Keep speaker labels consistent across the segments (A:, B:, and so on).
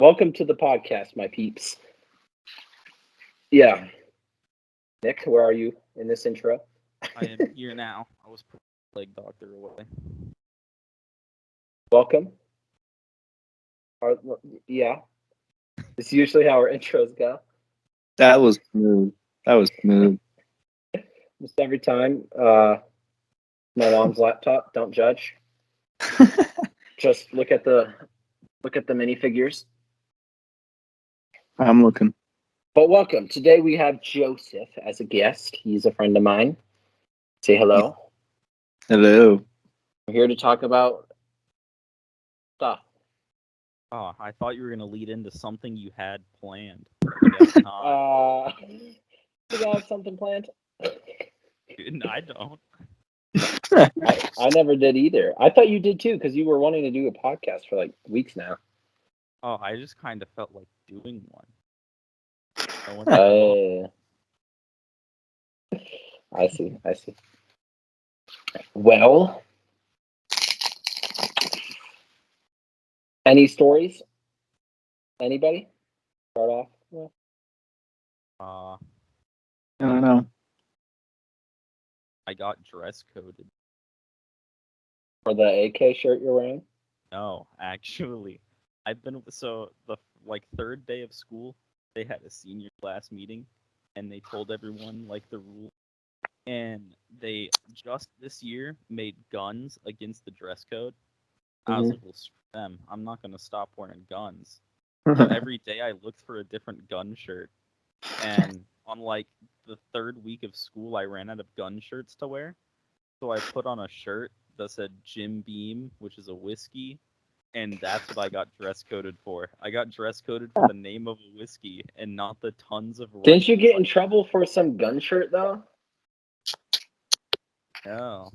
A: Welcome to the podcast, my peeps. Yeah. Nick, where are you in this intro?
B: I am here now. I was putting the leg doctor away.
A: Welcome. Yeah. It's usually how our intros go.
C: That was smooth.
A: Just every time. My mom's laptop. Don't judge. Just look at the minifigures.
C: I'm looking.
A: But welcome. Today we have Joseph as a guest. He's a friend of mine. Say hello.
C: Hello.
A: We're here to talk about stuff.
B: Oh, I thought you were gonna lead into something you had planned. I guess not.
A: Do you have something planned?
B: Dude, I don't.
A: I never did either. I thought you did too, because you were wanting to do a podcast for like weeks now.
B: Oh, I just kind of felt like doing one.
A: I see. Well, any stories? Anybody? Start off with?
B: I
C: I don't know.
B: I got dress coded.
A: For the AK shirt you're wearing?
B: No, actually, I've been the third day of school. They had a senior class meeting, and they told everyone like the rule. And they just this year made guns against the dress code. I was like, well, screw them. I'm not gonna stop wearing guns. So every day I looked for a different gun shirt, and on like the third week of school, I ran out of gun shirts to wear. So I put on a shirt that said Jim Beam, which is a whiskey, and that's what I got dress coded for. I got dress coded for the name of a whiskey and not the tons of.
A: Didn't you get in trouble for some gun shirt though?
B: No.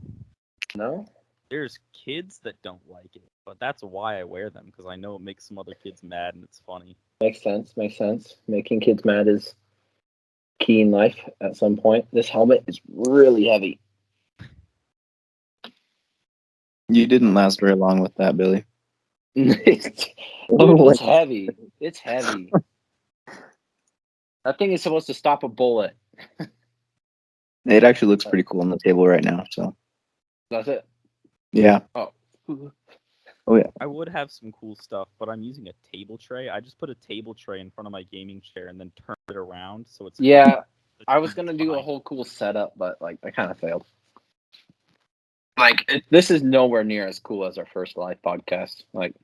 A: No?
B: There's kids that don't like it, but that's why I wear them, because I know it makes some other kids mad and it's funny.
A: Makes sense. Making kids mad is key in life at some point. This helmet is really heavy.
C: You didn't last very long with that, Billy.
A: Dude, it's heavy. It's heavy. That thing is supposed to stop a bullet.
C: It actually looks pretty cool on the table right now. So
A: That's it.
C: yeah.
A: Oh
C: yeah.
B: I would have some cool stuff, but I'm using a table tray. I just put a table tray in front of my gaming chair and then turned it around so it's.
A: Yeah, I was gonna do a whole cool setup, but like I kind of failed. Like this is nowhere near as cool as our first live podcast. Like,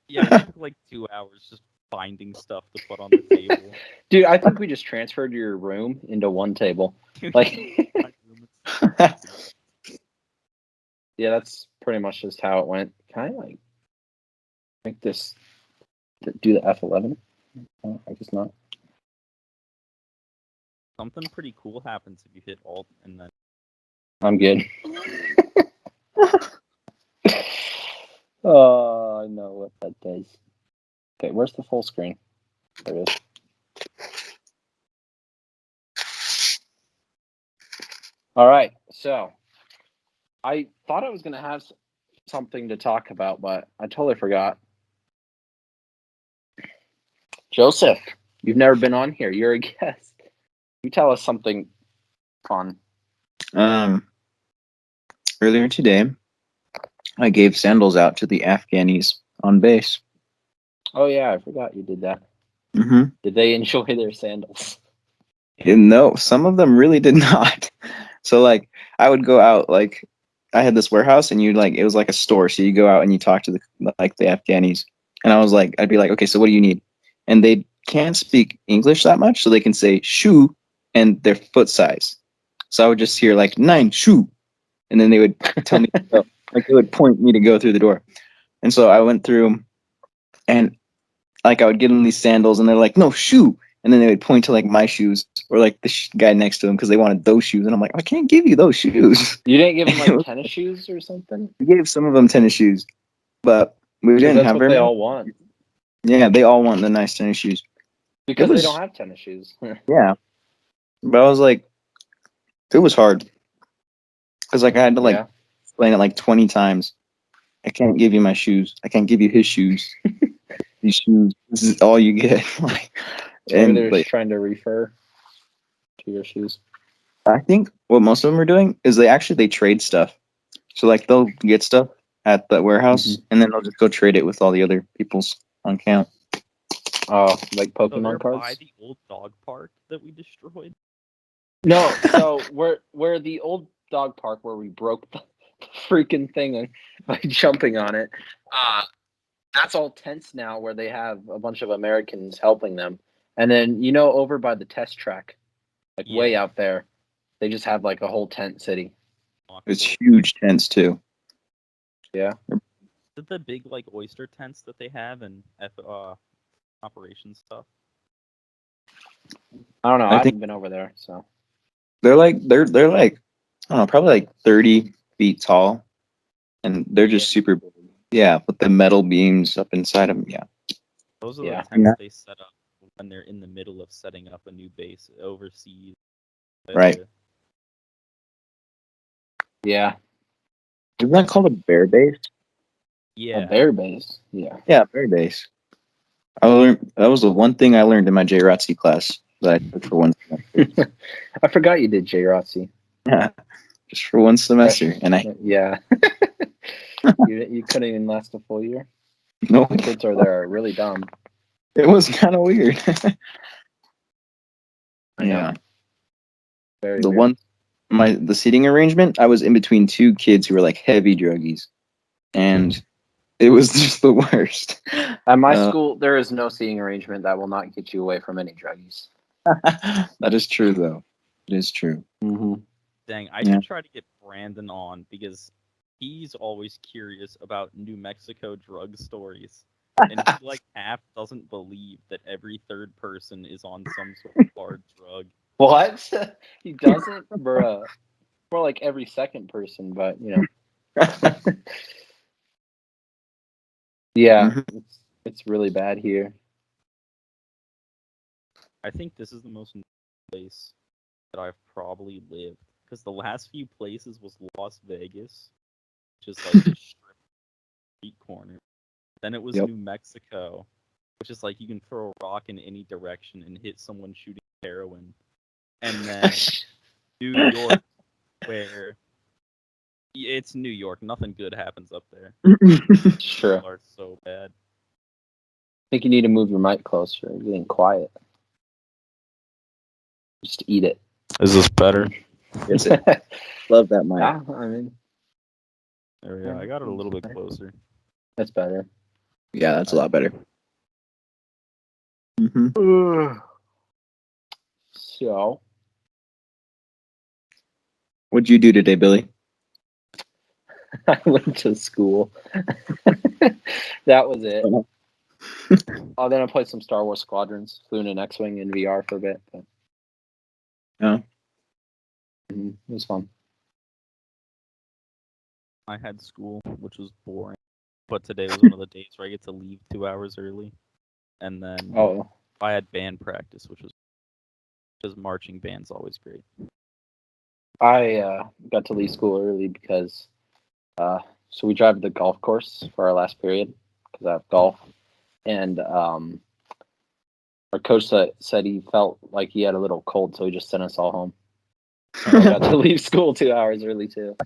B: yeah, it took like 2 hours just finding stuff to put on the table.
A: Dude, I think we just transferred your room into one table. Like, yeah, that's pretty much just how it went. Can I like make this do the F11? Oh, I guess not.
B: Something pretty cool happens if you hit Alt and then.
A: I'm good. Oh, I know what that does. Okay, where's the full screen? There it is. All right, so I thought I was going to have something to talk about, but I totally forgot. Joseph, you've never been on here. You're a guest. You tell us something fun.
C: Earlier today, I gave sandals out to the Afghanis on base.
A: Oh yeah, I forgot you did that.
C: Mm-hmm.
A: Did they enjoy their sandals?
C: No, some of them really did not. So like, I would go out, like I had this warehouse, and it was like a store. So you go out and you talk to the Afghanis, and I'd be like, okay, so what do you need? And they can't speak English that much, so they can say shoe and their foot size. So I would just hear like 9 shoe, and then they would tell me to go. Like they would point me to go through the door. And so I went through, and like I would give them these sandals, and they're like, no, shoe. And then they would point to like my shoes or like the guy next to them because they wanted those shoes. And I'm like, I can't give you those shoes.
A: You didn't give them like tennis shoes or something?
C: We gave some of them tennis shoes, but we didn't
A: that's
C: have
A: what
C: very
A: they
C: many.
A: all want.
C: Yeah, they all want the nice tennis shoes.
A: Because they don't have tennis shoes.
C: Yeah. But I was like, it was hard. Because like I had to explain it like 20 times. I can't give you my shoes. I can't give you his shoes. these shoes. This is all you get. Like,
A: Maybe
C: and
A: they're
C: like,
A: just trying to refer to your shoes.
C: I think what most of them are doing is they trade stuff. So like they'll get stuff at the warehouse and then they'll just go trade it with all the other people's on count.
A: Oh, like
B: So
A: Pokemon
B: they're by
A: cards?
B: the old dog park that we destroyed.
A: No, so where the old dog park where we broke the freaking thing by jumping on it. That's all tents now where they have a bunch of Americans helping them. And then over by the test track, like way
B: Yeah.
A: out there, they just have like a whole tent city.
C: It's huge tents too.
A: Yeah.
B: Is it the big like oyster tents that they have and operations stuff?
A: I don't know.
C: I
A: I
C: think-
A: haven't been over there, so
C: They're like I don't know, probably like 30 feet tall, and they're just super big. Yeah, with the metal beams up inside them. Yeah.
B: Those are
A: Yeah.
B: the tents
C: Yeah.
B: they set up when they're in the middle of setting up a new base overseas.
C: Right.
A: yeah.
C: Isn't that called a bear base?
B: Yeah.
A: A bear base. Yeah.
C: Yeah, bear base. I learned that was the one thing I learned in my JROTC class that I took for one semester.
A: I forgot you did JROTC.
C: Yeah, just for one semester, and I
A: Yeah. you couldn't even last a full year.
C: no,
A: The kids are there are really dumb.
C: it was kind of weird.
A: I know.
C: Yeah,
A: Very
C: the
A: weird.
C: the seating arrangement, I was in between two kids who were like heavy druggies, and it was just the worst.
A: At my school, there is no seating arrangement that will not get you away from any druggies.
C: That is true, though. It is true.
A: Mm-hmm.
B: Dang, I
C: Yeah.
B: should try to get Brandon on because he's always curious about New Mexico drug stories. And he like half doesn't believe that every third person is on some sort of hard drug.
A: What? He doesn't, bruh. More like every second person, but yeah,
C: Mhm.
A: it's really bad here.
B: I think this is the most place that I've probably lived because the last few places was Las Vegas, which is like a strip street corner. Then it was
C: Yep.
B: New Mexico, which is like you can throw a rock in any direction and hit someone shooting heroin. And then New York, where it's New York, nothing good happens up there.
A: It's true.
B: People are so bad.
A: I think you need to move your mic closer. You're getting quiet. Just eat it.
B: Is this better?
C: Yes, love that mic.
A: Yeah, I mean,
B: There we go. I got it a little bit closer.
A: that's better.
C: Yeah, that's a lot better. Mm-hmm.
A: So,
C: What'd you do today, Billy?
A: I went to school. That was it. Oh, then I played some Star Wars Squadrons. Flew in an X-Wing in VR for a bit. But,
C: Oh.
A: it was fun.
B: I had school, which was boring. But today was one of the days where I get to leave 2 hours early. And then
A: Oh,
B: I had band practice, which was because marching band's always great.
A: I got to leave school early because so we drive to the golf course for our last period because I have golf, and our coach said he felt like he had a little cold, so he just sent us all home. So I got to leave school 2 hours early too.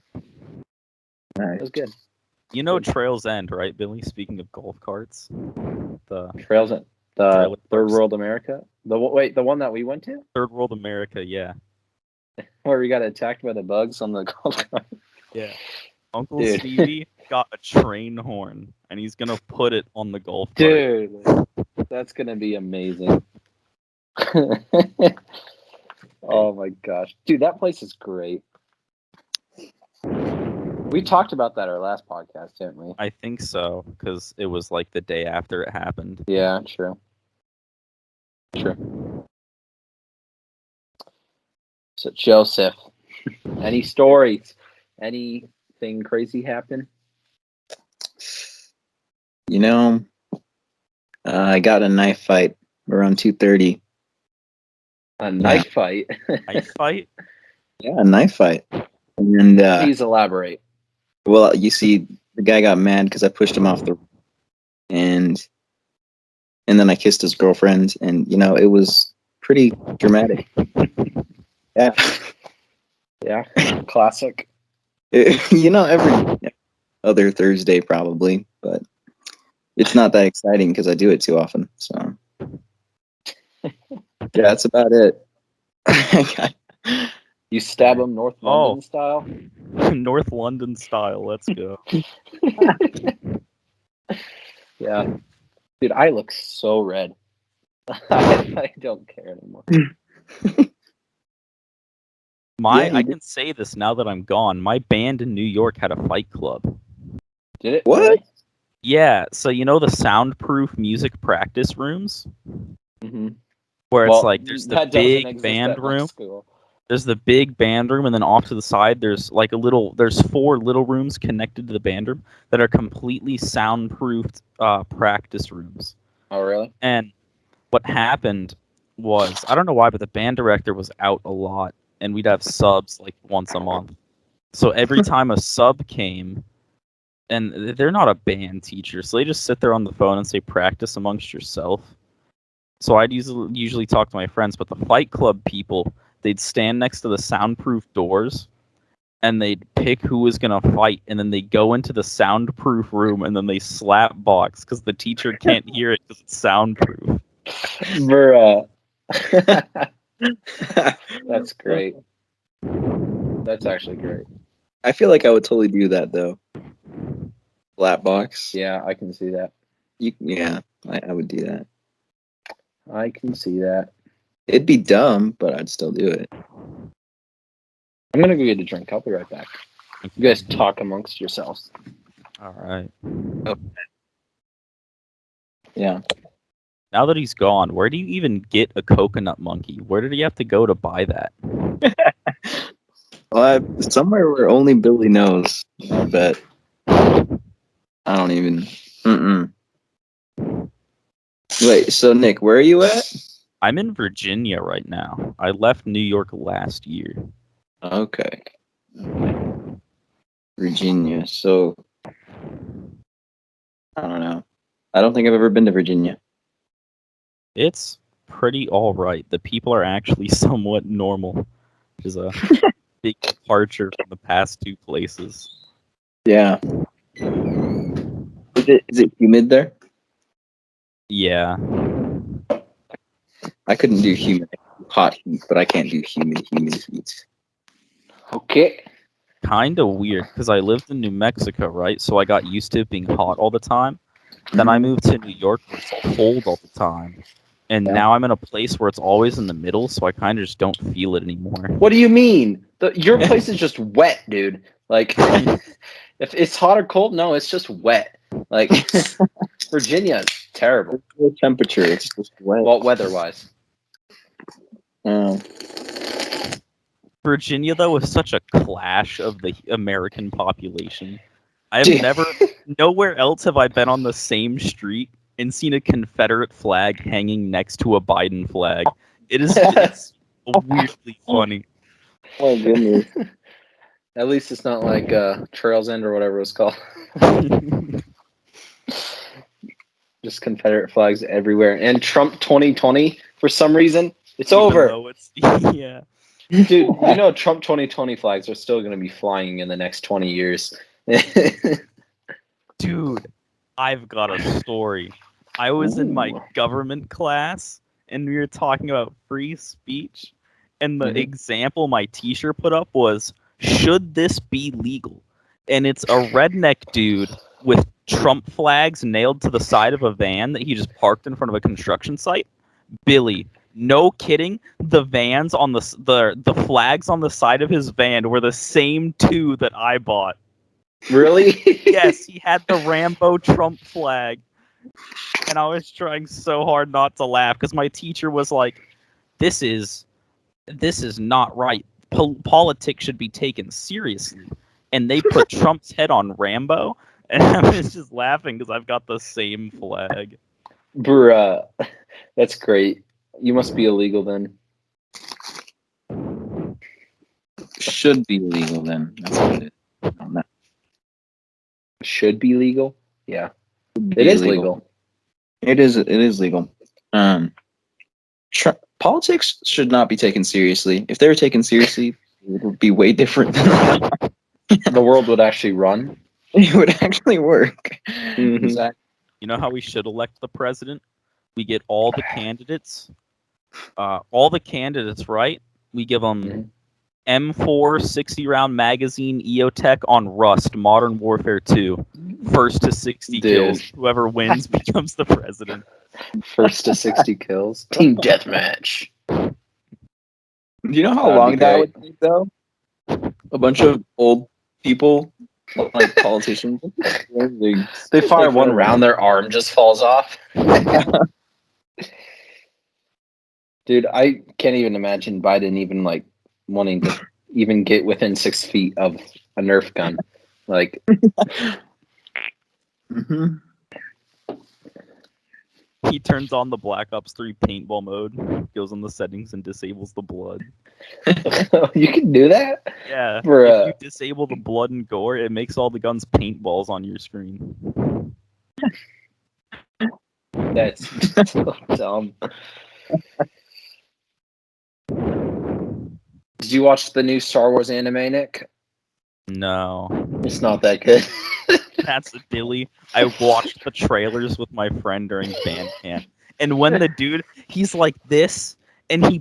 A: It was good.
B: You know Trails End, right, Billy? Speaking of golf carts, the
A: Trails at the
B: Trailer
A: Third
B: parks.
A: World America. The one that we went to
B: Third World America, yeah.
A: where we got attacked by the bugs on the golf cart.
B: Yeah. Uncle
A: Dude.
B: Stevie got a train horn, and he's gonna put it on the golf cart.
A: Dude, that's gonna be amazing. Oh my gosh, dude, that place is great. We talked about that our last podcast, didn't we?
B: I think so, because it was like the day after it happened.
A: Yeah, true. True. So Joseph, any stories? Anything crazy happen?
C: You know, I got in a knife fight around 2:30.
A: A knife fight?
B: Knife fight?
C: Yeah, a knife fight. And
A: Please elaborate.
C: well, you see, the guy got mad because I pushed him off the, and and then I kissed his girlfriend, and it was pretty dramatic. Yeah.
A: Yeah, classic.
C: Every other Thursday probably, but it's not that exciting because I do it too often. So yeah, that's about it.
A: You stab him North London style.
B: North London style. Let's go.
A: Yeah, dude, I look so red. I don't care anymore.
B: I can say this now that I'm gone. My band in New York had a fight club.
A: Did it?
C: What?
A: Really?
B: Yeah, so the soundproof music practice rooms
A: Mm-hmm.
B: where it's
A: Well,
B: like there's the
A: that doesn't
B: big
A: exist
B: band
A: at my
B: room.
A: school.
B: There's the big band room, and then off to the side, there's there's 4 little rooms connected to the band room that are completely soundproofed practice rooms.
A: Oh, really?
B: And what happened was, I don't know why, but the band director was out a lot, and we'd have subs like once a month. So every time a sub came, and they're not a band teacher, so they just sit there on the phone and say, practice amongst yourself. So I'd usually talk to my friends, but the Fight Club people, they'd stand next to the soundproof doors, and they'd pick who was gonna fight, and then they go into the soundproof room, and then they slap box because the teacher can't hear it because it's soundproof.
A: Bruh. That's great. That's actually great.
C: I feel like I would totally do that though. Flat box.
A: Yeah, I can see that.
C: I would do that.
A: I can see that.
C: It'd be dumb, but I'd still do it.
A: I'm gonna go get a drink. I'll be right back. You guys talk amongst yourselves.
B: All right.
C: Yeah.
B: Now that he's gone, where do you even get a coconut monkey? Where did he have to go to buy that?
C: Well, somewhere where only Billy knows. I bet. I don't even. Wait. So Nick, where are you at?
B: I'm in Virginia right now. I left New York last year.
C: Okay. Virginia. So I don't know. I don't think I've ever been to Virginia.
B: It's pretty all right. The people are actually somewhat normal, which is a big departure from the past 2 places.
C: Yeah. Is it humid there?
B: Yeah.
C: I couldn't do hot heat, but I can't do humid heat.
A: Okay.
B: Kind of weird because I lived in New Mexico, right? So I got used to it being hot all the time. Then I moved to New York where it's cold all the time. And now I'm in a place where it's always in the middle, so I kind of just don't feel it anymore.
A: What do you mean? Your place is just wet, dude. Like, if it's hot or cold, no, it's just wet. Like, Virginia is terrible.
C: There's no temperature. It's just wet.
A: Well, weather-wise.
B: Virginia, though, is such a clash of the American population. I have
C: Dude.
B: nowhere else have I been on the same street and seen a Confederate flag hanging next to a Biden flag. It's weirdly funny.
C: Oh goodness.
A: At least it's not like Trails End or whatever it was called. Just Confederate flags everywhere. And Trump 2020, for some reason, it's over.
B: Yeah.
A: Dude, you know Trump 2020 flags are still going to be flying in the next 20 years.
B: Dude, I've got a story. I was in my government class, and we were talking about free speech, and the example my teacher put up was, should this be legal? And it's a redneck dude with Trump flags nailed to the side of a van that he just parked in front of a construction site. Billy, no kidding, the vans on the flags on the side of his van were the same 2 that I bought.
A: Really?
B: Yes, he had the Rambo Trump flag. And I was trying so hard not to laugh because my teacher was like, this is not right. Politics should be taken seriously. And they put Trump's head on Rambo, and I was just laughing because I've got the same flag.
A: Bruh, that's great. You must be illegal then.
C: Should be legal then. That's what it is.
A: Should be legal? Yeah.
C: Should
A: It
C: be
A: is
C: legal.
A: legal.
C: It is legal. Politics should not be taken seriously. If they were taken seriously, it would be way different.
A: The world would actually run.
C: It would actually work.
A: Mhm.
C: Exactly.
B: You know how we should elect the president? We get all the candidates, right? We give them
A: Mhm.
B: M4 60-round magazine EOTech on Rust Modern Warfare 2. First to 60
A: Dude.
B: kills. Whoever wins becomes the president.
A: First to 60 kills. Team deathmatch.
C: Do you know how
A: That would
C: long
A: be
C: that
A: great.
C: would take, though? A bunch of old people, like politicians,
A: They fire one round, their arm just falls off. Dude, I can't even imagine Biden even like wanting to even get within 6 feet of a Nerf gun. Like,
C: Mhm.
B: He turns on the Black Ops 3 paintball mode, goes on the settings and disables the blood.
A: you can do that?
B: Yeah,
A: For,
B: if you disable the blood and gore, it makes all the guns paintballs on your screen.
A: That's so dumb. Did you watch the new Star Wars anime, Nick?
B: No.
A: It's not that good.
B: That's Billy. I watched the trailers with my friend during band camp. And when the dude, he's like this, and he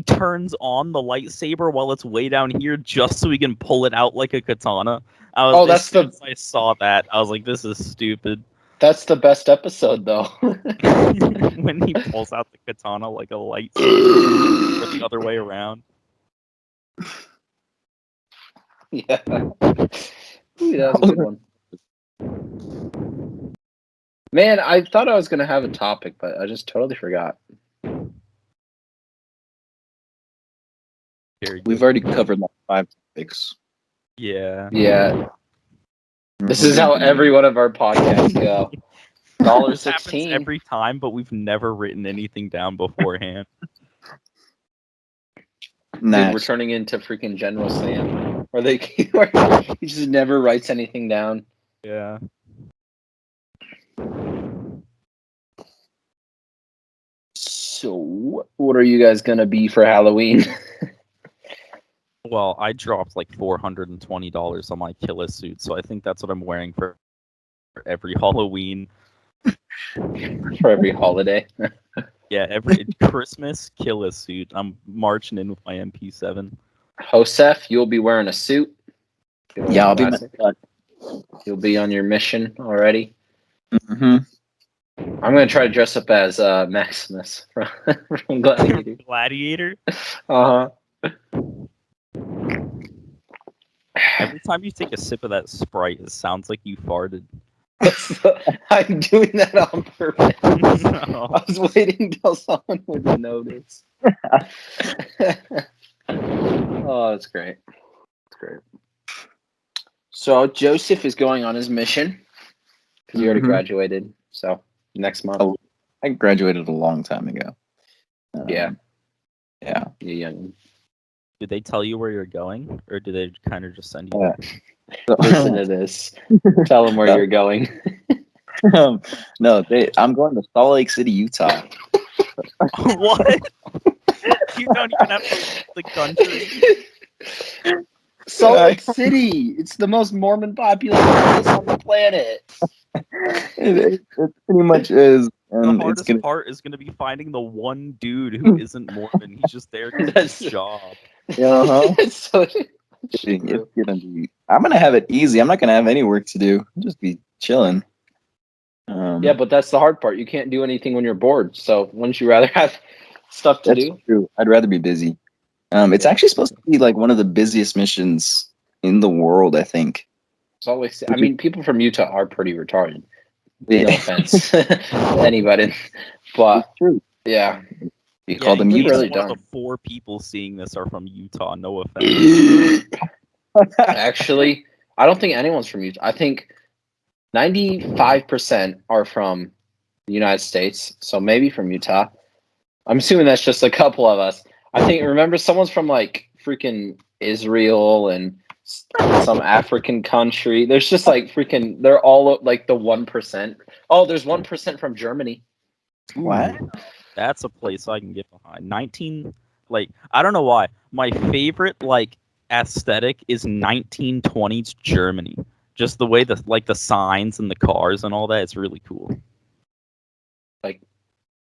B: turns on the lightsaber while it's way down here just so he can pull it out like a katana.
A: Oh, that's
B: as soon as I saw that, I was like, this is stupid.
A: That's the best episode, though.
B: When he pulls out the katana like a lightsaber or the other way around.
A: Yeah. Ooh, that was a good one. Man, I thought I was going to have a topic, but I just totally forgot.
B: Very
C: We've
B: good.
C: already covered like 5 topics.
B: Yeah.
A: Yeah. This is how every one of our podcasts go.
B: This happens
A: $1.16.
B: every time, but we've never written anything down beforehand.
A: Dude, we're
C: Nice.
A: turning into freaking General Sam. Where he just never writes anything down.
B: Yeah.
A: So, what are you guys going to be for Halloween?
B: Well, I dropped like $420 on my killer suit, so I think that's what I'm wearing for every Halloween.
A: For every holiday.
B: Yeah, every Christmas killer suit. I'm marching in with my MP7.
A: Josef, you'll be wearing a suit.
C: Yeah, I'll be
A: Classic. You'll be on your mission already.
C: hmm
A: I'm going to try to dress up as Maximus from Gladiator.
B: Gladiator.
A: Uh-huh.
B: Every time you take a sip of that Sprite, it sounds like you farted.
A: I'm doing that on purpose.
B: No.
A: I was waiting till someone would notice. Oh, that's great. That's great. So Joseph is going on his mission because he already
C: Mhm.
A: graduated. So next month.
C: Oh, I graduated a long time ago.
A: Yeah.
C: Yeah.
A: You young.
B: Did they tell you where you're going, or did they kind of just send you?
A: Listen to this. Tell them where
C: No.
A: you're going.
C: No, I'm going to Salt Lake City, Utah.
B: What? You don't even have to leave the country.
A: Salt Lake City. It's the most Mormon populated place on the planet.
C: It pretty much is.
B: The
C: And it's
B: hardest
C: gonna.
B: part is going to be finding the one dude who isn't Mormon. He's just there because of his
A: That's-
B: job.
A: It's so
C: It's
A: true.
C: gonna be. I'm gonna have it easy. I'm not gonna have any work to do. I'll just be chilling.
A: Yeah, but that's the hard part. You can't do anything when you're bored. So wouldn't you rather have stuff to
C: that's
A: do?
C: true. I'd rather be busy. It's actually supposed to be like one of the busiest missions in the world. I think.
A: Salt Lake City. I mean, people from Utah are pretty retarded. No
C: Yeah,
A: offense to anybody, but
C: it's true.
A: yeah,
C: You call them
B: in case
A: Utah. Really
B: one of
A: dumb.
B: the 4 people seeing this are from Utah. No offense.
A: Actually, I don't think anyone's from Utah. I think 95% are from the United States, so maybe from Utah. I'm assuming that's just a couple of us. I think remember someone's from like freaking Israel and some African country. There's just like freaking. They're all like the 1%. Oh, there's 1% from Germany.
C: What?
B: That's a place I can get behind. Like I don't know why. My favorite like aesthetic is 1920s Germany. Just the way the signs and the cars and all that. It's really cool.
A: Like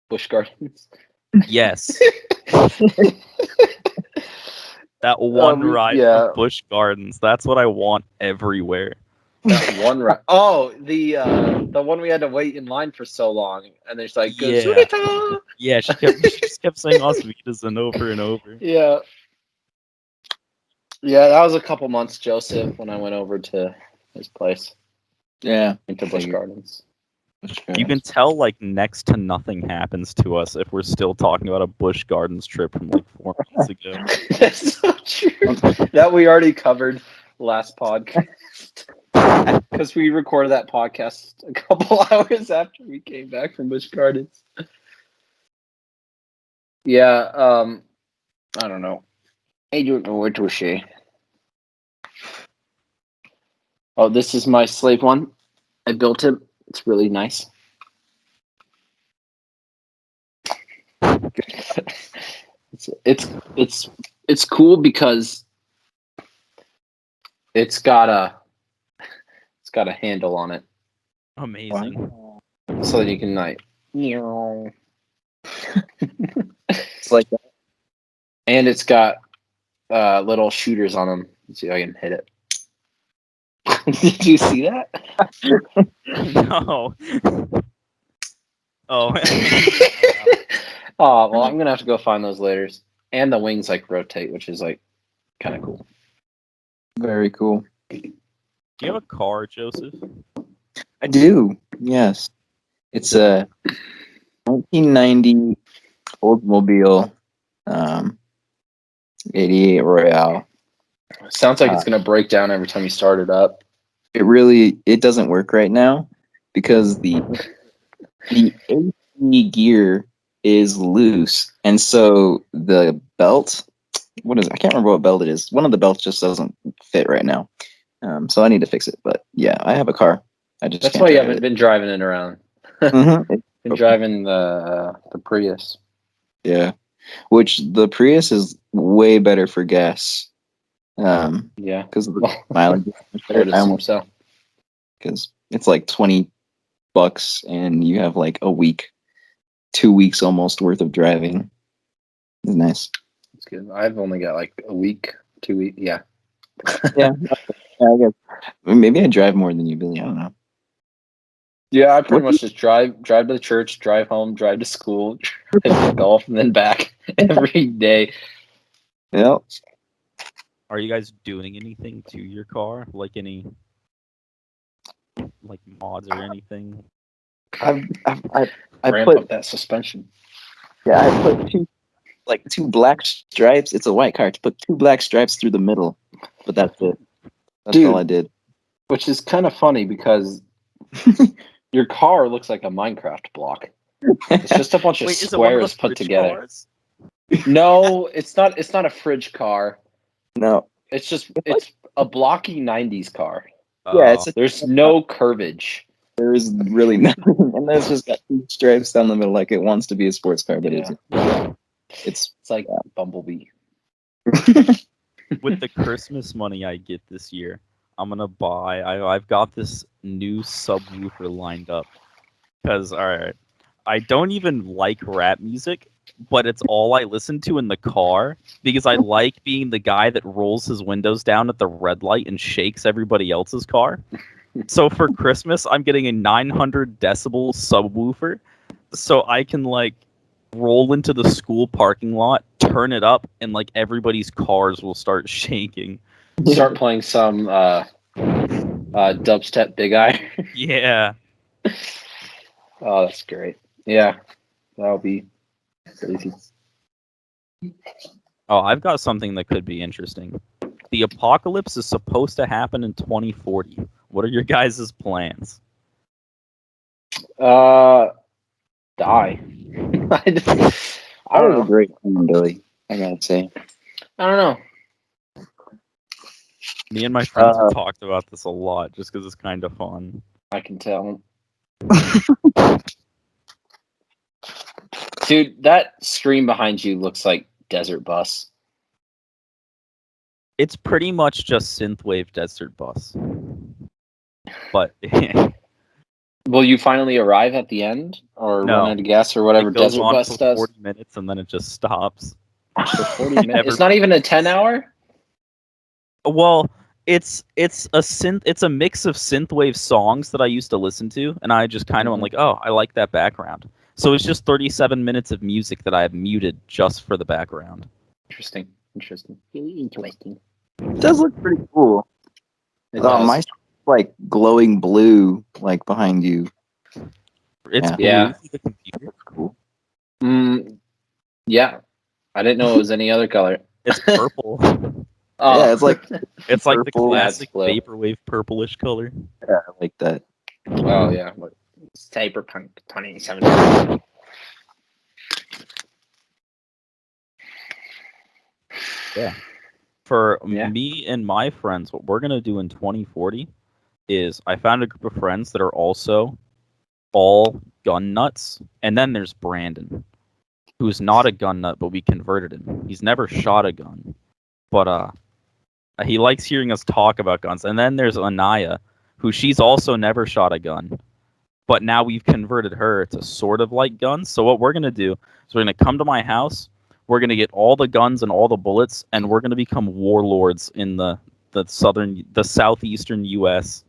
A: Busch Gardens.
B: Yes. That one ride
A: yeah.
B: to Busch Gardens. That's what I want everywhere.
A: That one ride. Oh, the one we had to wait in line for so long, and there's like
B: Yeah.
A: Gazunita!
B: Yeah, she just kept saying Osvitas and over.
A: Yeah. Yeah, that was a couple months, Joseph, when I went over to his place
C: Yeah.
A: into Busch Gardens.
B: You can tell like next to nothing happens to us if we're still talking about a Busch Gardens trip from like 4 months ago.
A: That's so true. That we already covered last podcast. Because we recorded that podcast a couple hours after we came back from Busch Gardens. Yeah, I don't know. I don't know what to say. Oh, this is my slave one. I built it. It's really nice. It's cool because it's got a handle on it,
B: Amazing.
A: so that you can like.
C: It's like
A: And it's got little shooters on them. Let's see if I can hit it. Did you see that?
B: No. Oh.
A: Oh, well, I'm gonna have to go find those later. And the wings like rotate, which is like kind of cool.
C: very cool.
B: Do you have a car, Joseph?
C: I do. Yes. It's a 1990 Oldsmobile 88 Royale.
A: Sounds like it's gonna break down every time you start it up.
C: It doesn't work right now because the AC gear is loose, and so the belt. What is it? I can't remember what belt it is. One of the belts just doesn't fit right now. So I need to fix it. But yeah, I have a car. I just
A: That's
C: can't
A: why you
C: drive
A: haven't
C: it.
A: been driving it around.
C: Mhm.
A: Been driving the Prius.
C: Yeah, which the Prius is way better for gas.
A: Yeah,
C: because of the mileage is much
A: I would
C: better.
A: assume so.
C: Because it's like $20, and you have like a week, 2 weeks almost worth of driving. It's nice.
A: It's good. I've only got like a week, 2 weeks. Yeah.
C: Yeah, I guess. Maybe I drive more than you, Billy. I don't know.
A: Yeah, I pretty
C: What-
A: much just drive to the church, drive home, drive to school, drive to golf, and then back every day.
C: Yeah,
B: Are you guys doing anything to your car? Like any like mods or anything?
C: I
A: Ramp
C: put
A: up that suspension.
C: I put two black stripes. It's a white car. To put 2 black stripes through the middle, but that's it. That's
A: Dude.
C: all I did.
A: Which is kind of funny because your car looks like a Minecraft block. It's just a bunch of
B: Wait, is it one of the
A: squares put
B: fridge
A: together.
B: cars?
A: No, it's not. It's not a fridge car.
C: No.
A: It's a blocky '90s car.
C: Yeah, it's
A: There's no curvage.
C: there is really nothing, and there's just got 2 stripes down the middle, like it wants to be a sports car, but
A: Yeah.
C: it's
A: It's like Bumblebee.
B: With the Christmas money I get this year, I'm gonna buy. I've got this new subwoofer lined up because all right, I don't even like rap music, but it's all I listen to in the car because I like being the guy that rolls his windows down at the red light and shakes everybody else's car. So for Christmas, I'm getting a 900 decibel subwoofer, so I can like roll into the school parking lot, turn it up, and like everybody's cars will start shaking.
A: Start playing some dubstep Big Eye.
B: Yeah.
A: Oh, that's great. Yeah, that'll be crazy.
B: Oh, I've got something that could be interesting. The apocalypse is supposed to happen in 2040. What are your guys' plans?
A: Die. I
C: that
A: don't
C: was a
A: know.
C: great film, Billy. I gotta say.
A: I don't know.
B: Me and my friends have talked about this a lot just because it's kind of fun.
A: I can tell. Dude, that screen behind you looks like Desert Bus.
B: It's pretty much just synthwave desert bus. But
A: Will you finally arrive at the end, or
B: No.
A: run out of gas, or whatever
B: it goes
A: Desert
B: on
A: Bus
B: for
A: does?
B: 40 minutes and then it just stops.
A: For 40 minutes.
B: Never-
A: It's not even a 10-hour.
B: Well, it's a mix of synthwave songs that I used to listen to, and I just kind of am like, oh, I like that background. So it's just 37 minutes of music that I have muted just for the background.
A: Interesting. Really interesting.
C: It does look pretty cool.
A: It does.
C: My like glowing blue, like behind you.
B: It's
C: Yeah.
B: blue
A: Yeah.
B: through the computer.
C: That's cool.
A: Yeah. I didn't know it was any other color.
B: It's purple.
A: Oh.
C: Yeah, it's like
B: It's like the
C: purple.
B: classic
A: Yeah, it's
B: vaporwave purplish color.
C: Yeah, I like that.
A: Oh yeah. Cyberpunk 2077.
B: Yeah. For
A: Yeah.
B: me and my friends, what we're gonna do in 2040 is I found a group of friends that are also all gun nuts, and then there's Brandon, who's not a gun nut, but we converted him. He's never shot a gun, but he likes hearing us talk about guns. And then there's Anaya, who she's also never shot a gun, but now we've converted her to sort of like guns. So what we're gonna do is we're gonna come to my house. We're gonna get all the guns and all the bullets, and we're gonna become warlords in the southeastern U.S.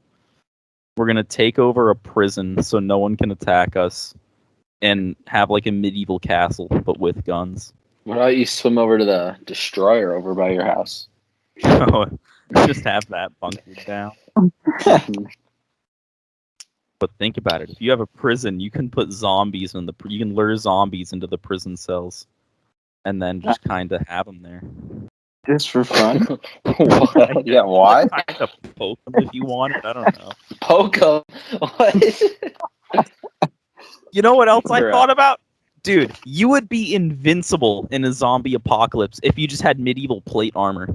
B: We're gonna take over a prison so no one can attack us, and have like a medieval castle but with guns.
A: Why don't you swim over to the destroyer over by your house?
B: Just have that bunkered down. But think about it: if you have a prison, you can put zombies in you can lure zombies into the prison cells, and then just kind of have them there.
C: Just for fun.
A: What? Yeah, why?
B: Kind of poke them if you wanted. I don't know.
A: Poke 'em. What?
B: You know what else I
A: Bruh.
B: thought about? Dude, you would be invincible in a zombie apocalypse if you just had medieval plate armor.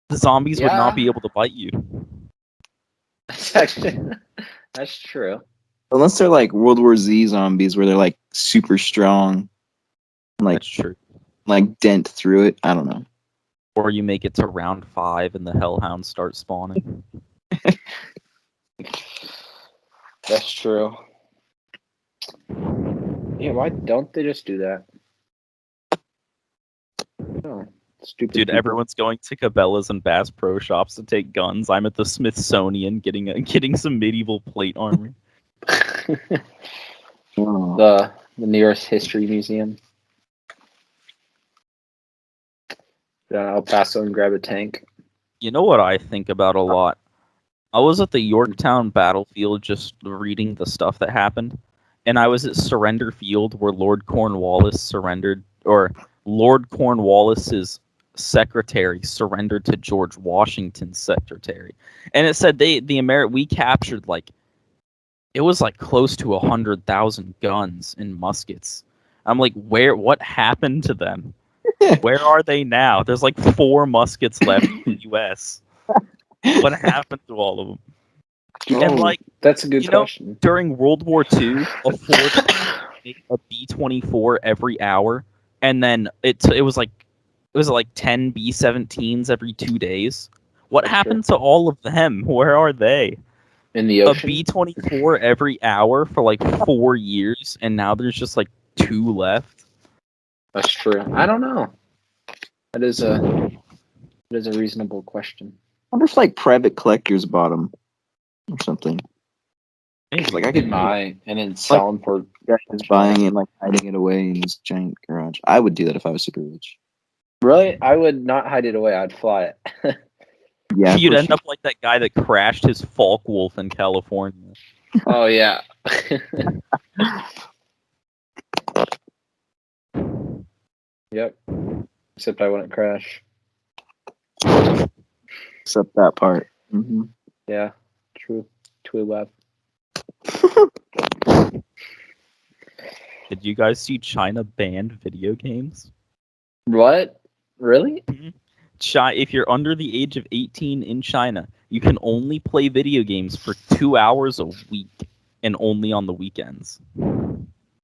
B: The zombies would not be able to bite you.
A: That's true.
C: Unless they're like World War Z zombies where they're like super strong. Like
B: That's true.
C: like dent through it. I don't know.
B: Or you make it to round 5 and the hellhounds start spawning.
A: That's true. Yeah, why don't they just do that? Oh, stupid
B: Dude,
A: people.
B: everyone's going to Cabela's and Bass Pro Shops to take guns. I'm at the Smithsonian getting some medieval plate armor.
C: Oh.
A: the nearest history museum. El Paso and grab a tank.
B: You know what I think about a lot? I was at the Yorktown battlefield just reading the stuff that happened, and I was at Surrender Field where Lord Cornwallis surrendered, or Lord Cornwallis's secretary surrendered to George Washington's secretary, and it said we captured it was like close to 100,000 guns and muskets. I'm like, what happened to them? Where are they now? There's like 4 muskets left in the U.S. What happened to all of them? And
A: that's a good question.
B: During World War II, a Ford made a B-24 every hour, and then it was like 10 B-17s every 2 days. What happened to all of them? Where are they?
A: In the ocean?
B: A B-24 every hour for like 4 years, and now there's just like 2 left.
A: That's true. I don't know. That is a reasonable question.
C: I wonder if like private collectors bought them or something.
B: It's
C: Like I could
A: buy and then sell them for.
C: guys buying it, like hiding it away in this giant garage. I would do that if I was super rich.
A: Really, I would not hide it away. I'd fly it.
C: Yeah,
B: You'd
C: for
B: end
C: sure.
B: up like that guy that crashed his Falk Wolf in California.
A: Oh yeah. Yep. Except I wouldn't crash.
C: Except that part. Mm-hmm.
A: Yeah. True. True left.
B: Did you guys see China banned video games?
A: What? Really?
B: If you're under the age of 18 in China, you can only play video games for 2 hours a week and only on the weekends.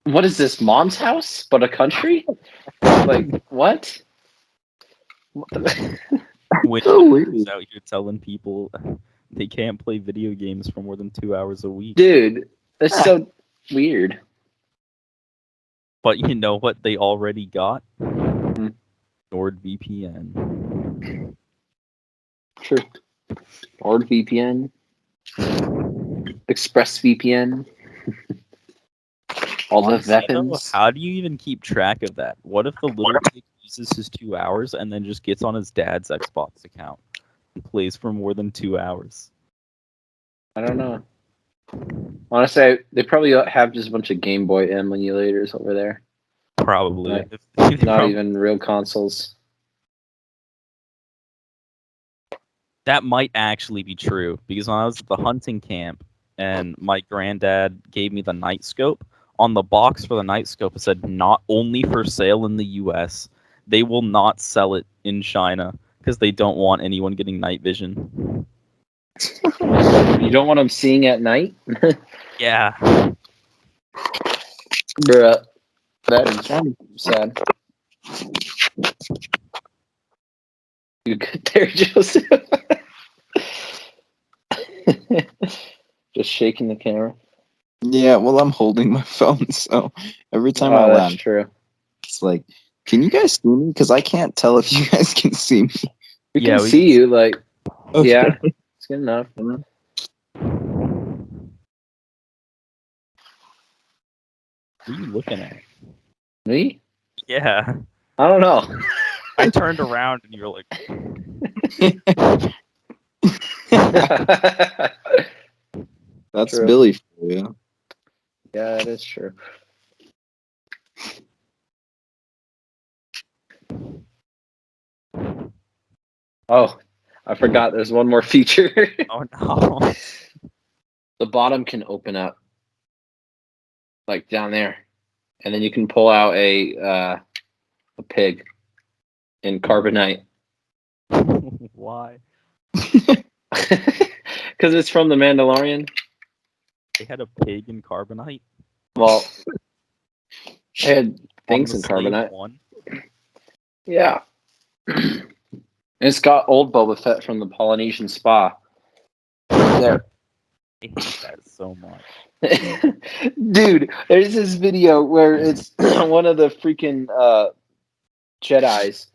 A: What is this, Mom's House, but a country? Like, what? What the-
B: When
C: So weird.
B: China's out here telling people they can't play video games for more than 2 hours a week.
A: Dude, that's so weird.
B: But you know what they already got?
A: Hmm.
B: NordVPN.
A: True. NordVPN, ExpressVPN, all the
B: Honestly, though,
A: weapons.
B: how do you even keep track of that? What if the little kid uses his 2 hours and then just gets on his dad's Xbox account and plays for more than 2 hours?
A: I don't know. Honestly, they probably have just a bunch of Game Boy emulators over there.
B: Probably.
A: Right.
B: They
A: Not
B: prob-
A: even real consoles.
B: That might actually be true because when I was at the hunting camp and my granddad gave me the night scope, on the box for the night scope it said not only for sale in the US. They will not sell it in China because they don't want anyone getting night vision.
A: You don't want them seeing at night?
B: Yeah.
A: Bruh. That is sad. You good there, Joseph? Just shaking the camera.
C: Yeah, well, I'm holding my phone, so every time I
A: Oh,
C: laugh,
A: that's true.
C: it's like, can you guys see me? Because I can't tell if you guys can see me.
A: We
B: Yeah,
A: can
B: we
A: see
B: can-
A: you, like,
C: Okay.
A: yeah, it's good enough.
B: What are you looking at?
A: Me?
B: Yeah.
A: I don't know.
B: I turned around and you're like,
C: That's
A: True.
C: Billy for you.
A: Yeah, that is true. Oh, I forgot there's one more feature.
B: oh no.
A: The bottom can open up, like down there, and then you can pull out a pig in carbonite.
B: Why?
A: Because it's from the Mandalorian.
B: They had a pig in carbonite?
A: Well, I had
B: On
A: things
B: the
A: in
B: Slave
A: carbonite.
B: One?
A: Yeah. And it's got old Boba Fett from the Polynesian spa. There.
B: I hate that so much.
A: Dude, there's this video where it's one of the freaking Jedis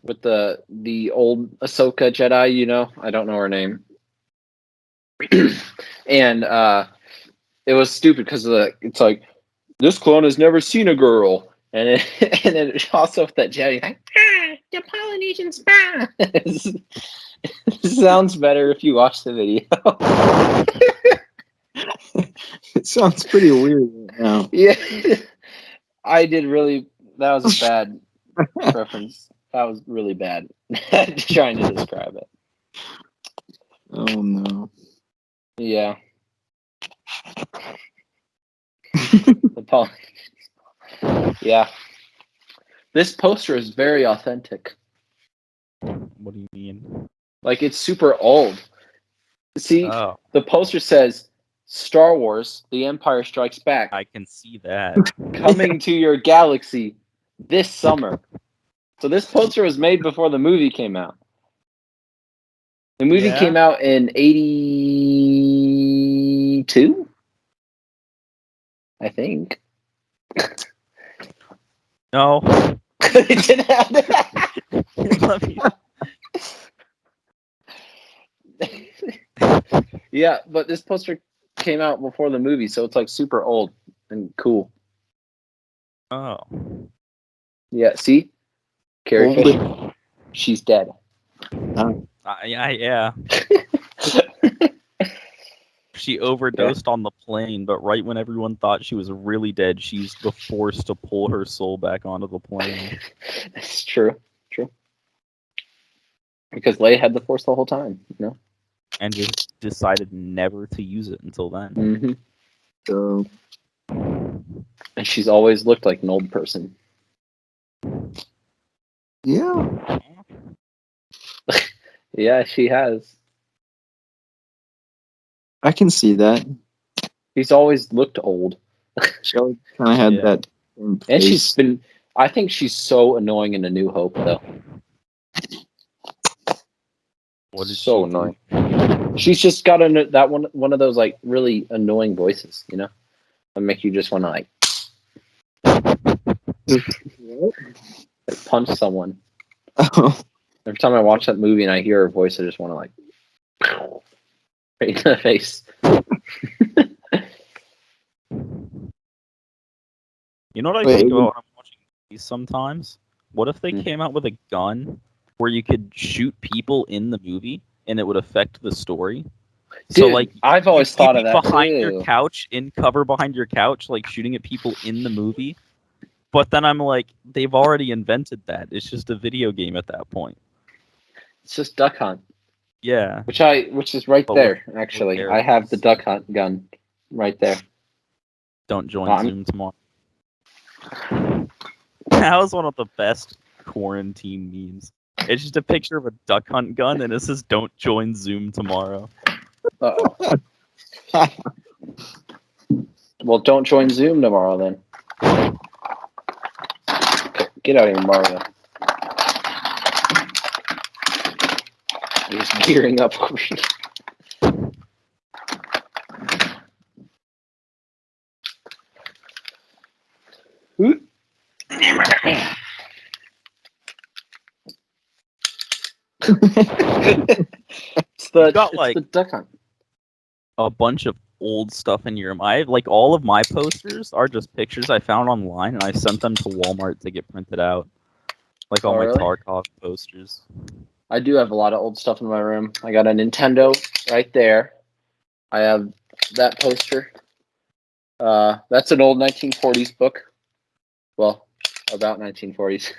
A: with the old Ahsoka Jedi, you know? I don't know her name. And it was stupid because it's like, this clone has never seen a girl. And and then also with that Jedi, like, the Polynesian spa. It sounds better if you watch the video.
C: It sounds pretty weird right now.
A: Yeah. I did really, that was a bad reference. That was really bad. Trying to describe it.
C: Oh no.
A: Yeah. The yeah. This poster is very authentic.
B: What do you mean?
A: Like, it's super old. See,
B: Oh,
A: the poster says Star Wars: The Empire Strikes Back
B: I can see that.
A: coming to your galaxy this summer. So this poster was made before the movie came out. The movie
B: Yeah?
A: came out in 82, I think.
B: No.
A: It didn't have
B: Let me-
A: Yeah, but this poster came out before the movie, so it's like super old and cool.
B: Oh.
A: Yeah, see? Carrie
C: Old
A: Fisher. She's dead.
B: Yeah. She overdosed on the plane, but right when everyone thought she was really dead, she used the Force to pull her soul back onto the plane.
A: It's true. True. Because Leia had the Force the whole time, you know?
B: And just decided never to use it until then.
A: Mm-hmm.
C: So
A: And she's always looked like an old person.
C: yeah.
A: Yeah, she has.
C: I can see that.
A: She's always looked old.
C: She always kind of had
B: Yeah.
C: that same
A: And
C: face.
A: she's been. I think she's so annoying in A New Hope, though.
B: What did
A: So
B: she do?
A: annoying. She's just got that one of those like really annoying voices, you know, that make you just want to like punch someone.
C: Oh,
A: Every time I watch that movie and I hear her voice, I just want to like right in the face.
B: You know what I
C: Wait,
B: think about when I'm watching movies sometimes? What if they
A: Hmm.
B: came out with a gun where you could shoot people in the movie and it would affect the story? So
A: Dude,
B: like
A: I've always
B: you'd
A: thought
B: be
A: of that
B: behind your
A: too.
B: couch, in cover behind your couch, like shooting at people in the movie. But then I'm like, they've already invented that. It's just a video game at that point.
A: It's just Duck Hunt,
B: Yeah.
A: which is right
B: But
A: there.
B: with
A: Actually, I have the
B: characters.
A: Duck Hunt gun right there.
B: Don't join
A: I'm-
B: Zoom tomorrow. That was one of the best quarantine memes. It's just a picture of a duck hunt gun and it says don't join Zoom tomorrow.
A: Uh-oh. Well, don't join Zoom tomorrow then. Get out of here, Mario. You're just gearing up.
B: You've got, like,
A: the Duck Hunt.
B: a bunch of old stuff in your room. I like all of my posters are just pictures I found online and I sent them to Walmart to get printed out. Like all
A: Oh,
B: my
A: really?
B: Tarkov posters.
A: I do have a lot of old stuff in my room. I got a Nintendo right there. I have that poster. That's an old 1940s book. Well, about 1940s.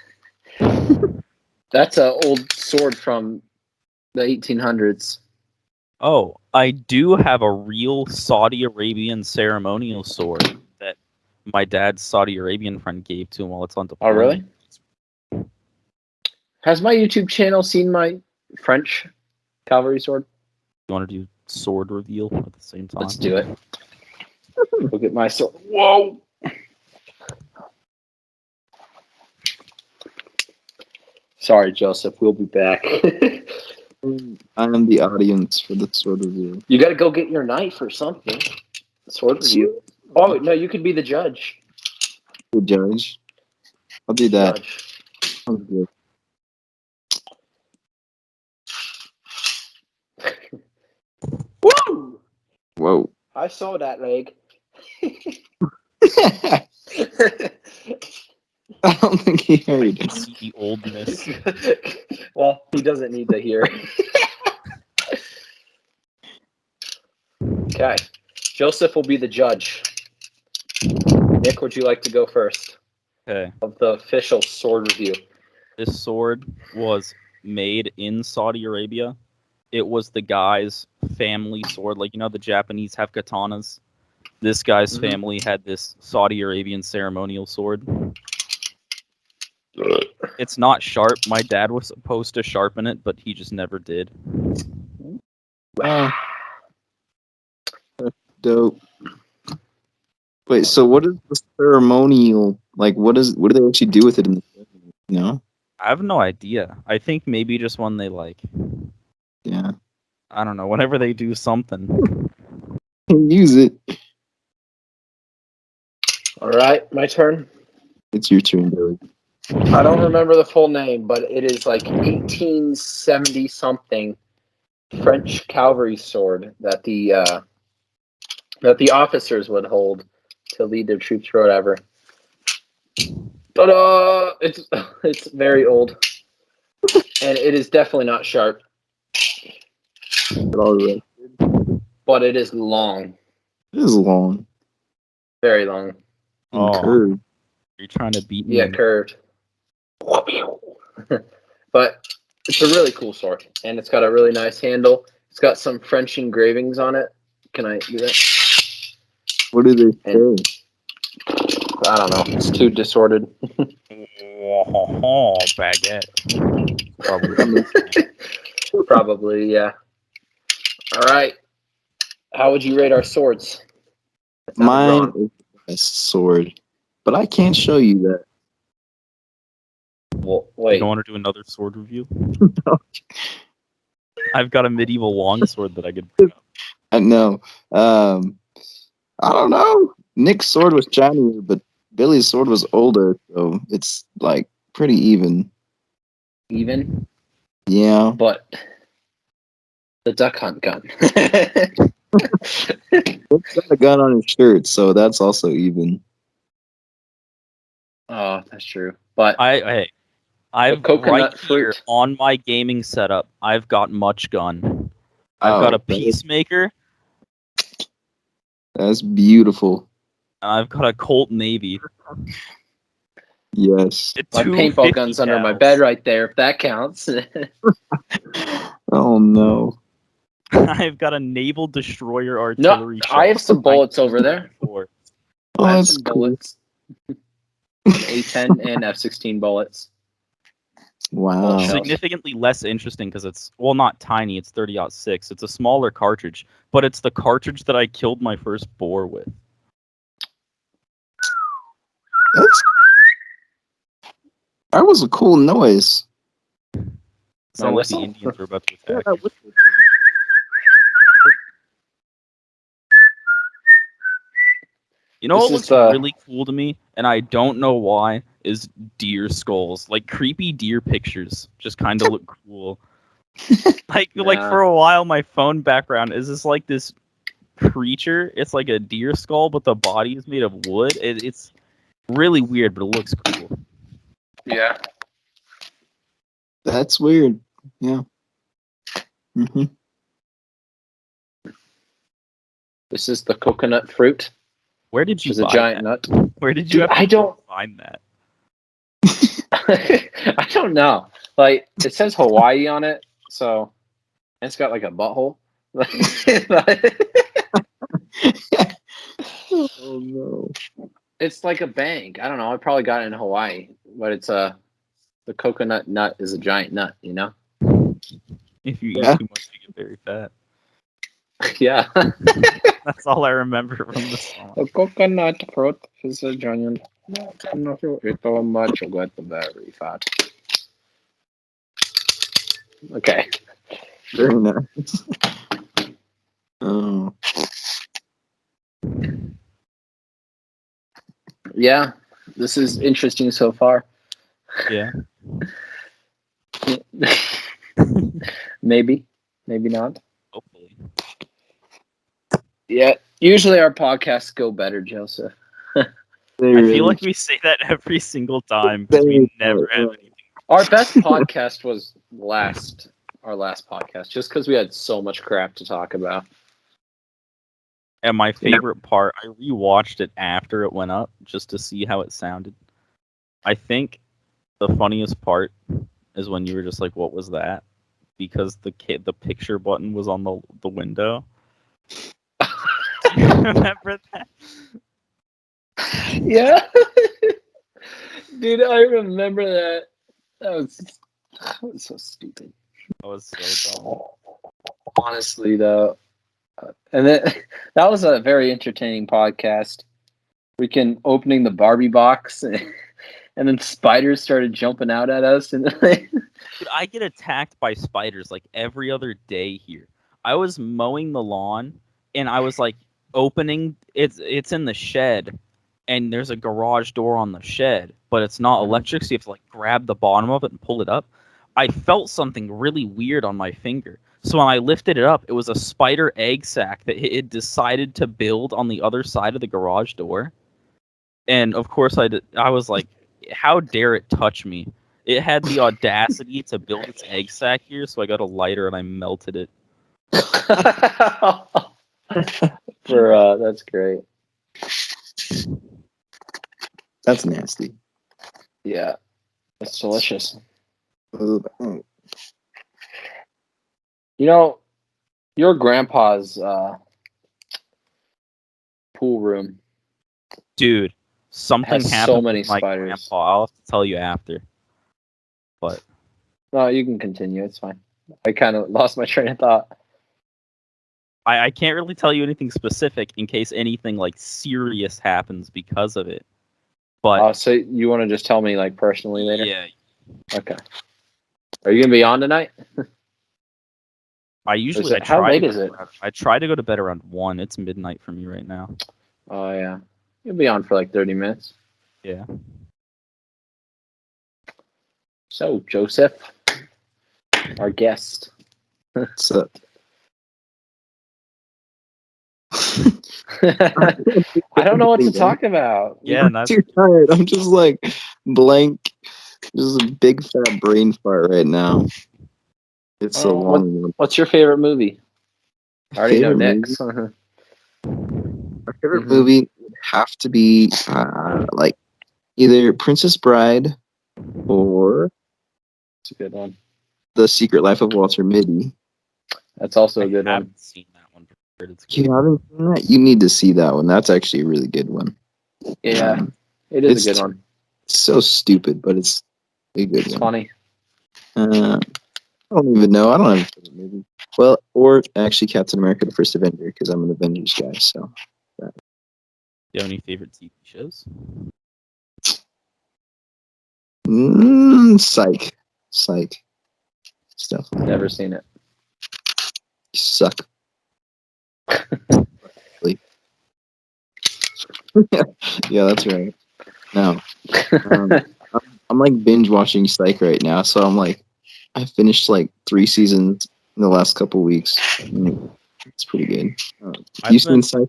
A: That's an old sword from the 1800s.
B: Oh, I do have a real Saudi Arabian ceremonial sword that my dad's Saudi Arabian friend gave to him while it's on
A: Oh,
B: deployment.
A: really? Has my YouTube channel seen my French cavalry sword?
B: You want to do sword reveal at the same time?
A: Let's do it. Look at my sword. Whoa! Sorry, Joseph. We'll be back.
C: I am the audience for the sword review.
A: You got to go get your knife or something. Sword review. Oh no, you could be the judge.
C: The judge. I'll do that.
A: Judge.
C: Sounds good.
A: Woo!
C: Whoa.
A: I saw that leg.
C: I don't think he
B: I
C: heard
B: can
C: it.
B: see the oldness.
A: Well, he doesn't need to hear. Okay. Joseph will be the judge. Nick, would you like to go first
B: Okay.
A: of the official sword review?
B: This sword was made in Saudi Arabia. It was the guy's family sword. Like, you know, the Japanese have katanas. This guy's
A: Mhm.
B: family had this Saudi Arabian ceremonial sword. It's not sharp. My dad was supposed to sharpen it, but he just never did.
C: Oh, dope. Wait, so what is the ceremonial like? What do they actually do with it in the ceremony? You know?
B: I have no idea. I think maybe just when they, like,
C: Yeah.
B: I don't know, whenever they do something.
C: Use it.
A: All right, my turn.
C: It's your turn, Billy.
A: I don't remember the full name, but it is like 1870 something French cavalry sword that the officers would hold to lead their troops or whatever. But it's very old, and it is definitely not sharp,
C: All right.
A: but it is long,
C: It is long
A: very long.
C: and
B: Oh,
C: curved.
B: you're trying to beat me.
A: Yeah, curved. But it's a really cool sword, and it's got a really nice handle. It's got some French engravings on it. Can I do that?
C: What do they say?
A: And I don't know. It's too disordered.
B: Oh, baguette. Probably.
A: Probably, yeah. All right. How would you rate our swords? That sounded
C: Mine
A: wrong.
C: is the best sword, but I can't show you that.
A: Well,
B: You
A: wait.
B: don't want to do another sword review? I've got a medieval longsword that I could bring up.
C: No. I don't know. Nick's sword was shinier, but Billy's sword was older, so it's like pretty even.
A: Even,
C: Yeah.
A: but the duck hunt gun.
C: Nick's got a gun on his shirt, so that's also even.
A: Oh, that's true. But
B: I've
A: coconut
B: right here
A: fruit.
B: on my gaming setup. I've got much gun. I've got a peacemaker,
C: That's beautiful.
B: and I've got a Colt Navy.
C: Yes.
A: My
B: Two
A: paintball
B: 50
A: gun's under my
B: cals.
A: bed right there, if that counts.
C: Oh no.
B: I've got a naval destroyer
A: No,
B: artillery shell.
A: I have some bullets over there.
B: 1924.
C: Oh,
A: I have
C: that's
A: some
C: cool.
A: bullets. A10 and F16 bullets.
C: Wow.
A: Shells.
B: Significantly less interesting because it's not tiny. It's 30-06. It's a smaller cartridge, but it's the cartridge that I killed my first boar with.
C: That was a cool noise.
B: Sound like the
A: whistle?
B: Indians are about to
C: Yeah,
B: attack.
C: that was-
B: You know
A: This
B: what
A: is
B: looks
A: the-
B: really cool to me, and I don't know why, is deer skulls. Like creepy deer pictures just kind of look cool. Like
A: Yeah.
B: for a while, my phone background is just like this creature. It's like a deer skull, but the body is made of wood. It's really weird, but it looks cool.
A: Yeah.
C: That's weird. Yeah. Hmm.
A: This is the coconut fruit,
B: Where did
A: which
B: you
A: is a
B: buy
A: giant
B: that?
A: nut.
B: Where did you
A: Dude,
B: have to
A: I don't-
B: find that?
A: I don't know. Like, it says Hawaii on it, so it's got like a butthole.
C: Oh no.
A: It's like a bank. I don't know. I probably got it in Hawaii, but it's the coconut nut is a giant nut. You know?
B: If you
C: Yeah.
B: eat too much, you get very fat.
A: Yeah.
B: That's all I remember from the song.
A: The coconut fruit is a giant nut. And if you eat too much, you get very fat. Okay.
C: Very nice. Oh.
A: Yeah. This is interesting so far.
B: Yeah.
A: Maybe. Maybe not.
B: Hopefully.
A: Yeah. Usually our podcasts go better, Joseph.
B: I feel like we say that every single time because we never have anything.
A: Our best podcast was our last podcast, just because we had so much crap to talk about.
B: And my favorite part, I rewatched it after it went up just to see how it sounded. I think the funniest part is when you were just like, "What was that?" Because the picture button was on the window. Do you remember that?
A: Yeah. Dude, I remember that. That was so stupid.
B: That was so dumb.
A: Honestly, though. And that was a very entertaining podcast. We can opening the Barbie box, and then spiders started jumping out at us. And
B: Dude, I get attacked by spiders like every other day here. I was mowing the lawn and I was like opening it's in the shed and there's a garage door on the shed, but it's not electric, so you have to like grab the bottom of it and pull it up. I felt something really weird on my finger. So when I lifted it up, it was a spider egg sac that it decided to build on the other side of the garage door. And of course I was like, how dare it touch me? It had the audacity to build its egg sac here, so I got a lighter and I melted it.
A: That's great.
C: That's nasty.
A: Yeah, that's delicious.
C: Oh.
A: You know, your grandpa's pool room
B: Dude, something
A: has
B: happened
A: so many
B: with my
A: spiders.
B: grandpa. I'll have to tell you after. But
A: No, you can continue. It's fine. I kind of lost my train of thought.
B: I can't really tell you anything specific in case anything like serious happens because of it. But
A: So you want to just tell me like personally later?
B: yeah,
A: Okay. Are you gonna be on tonight?
B: I usually
A: How late is it?
B: I try to go to bed around 1. It's midnight for me right now.
A: Oh yeah, you'll be on for like 30 minutes.
B: Yeah.
A: So Joseph, our guest.
C: So
A: I don't know what to talk about.
B: Yeah, and
C: I'm too tired. I'm just like blank. Just a big fat brain fart right now. It's a long one.
A: What's your favorite movie? I already know
C: Favorite
A: Nick's.
C: My favorite movie would have to be like either Princess Bride or
A: It's a good one.
C: The Secret Life of Walter Mitty.
A: That's also a good
B: I
A: one.
B: haven't seen that one. But it's good.
C: You haven't seen that? You need to see that one. That's actually a really good one.
A: Yeah, it is a
C: it's
A: good one.
C: so stupid, but it's a good
A: It's
C: one.
A: funny.
C: I don't even know. I don't have a favorite movie. Well, or actually Captain America: The First Avenger, because I'm an Avengers guy. So
B: Do you have any favorite TV shows?
C: Psych stuff.
A: Never seen it.
C: You suck. Yeah, that's right. No, I'm like binge watching Psych right now, so I'm like, I finished like 3 seasons in the last couple weeks. It's pretty good. You seen Psych?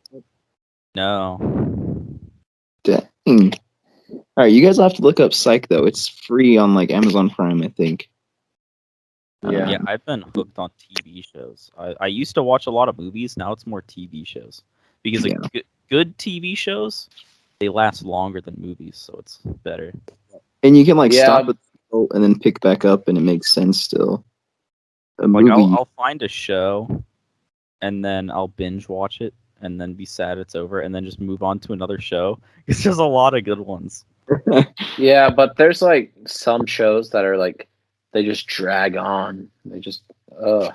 B: No.
C: Dang. All right, you guys have to look up Psych though. It's free on like Amazon Prime, I think.
B: Yeah, I've been hooked on TV shows. I used to watch a lot of movies. Now it's more TV shows because good TV shows they last longer than movies, so it's better.
C: And you can like stop it and then pick back up, and it makes sense still.
B: Like I'll find a show, and then I'll binge watch it, and then be sad it's over, and then just move on to another show. It's just a lot of good ones.
A: Yeah, but there's like some shows that are like they just drag on. They just ugh.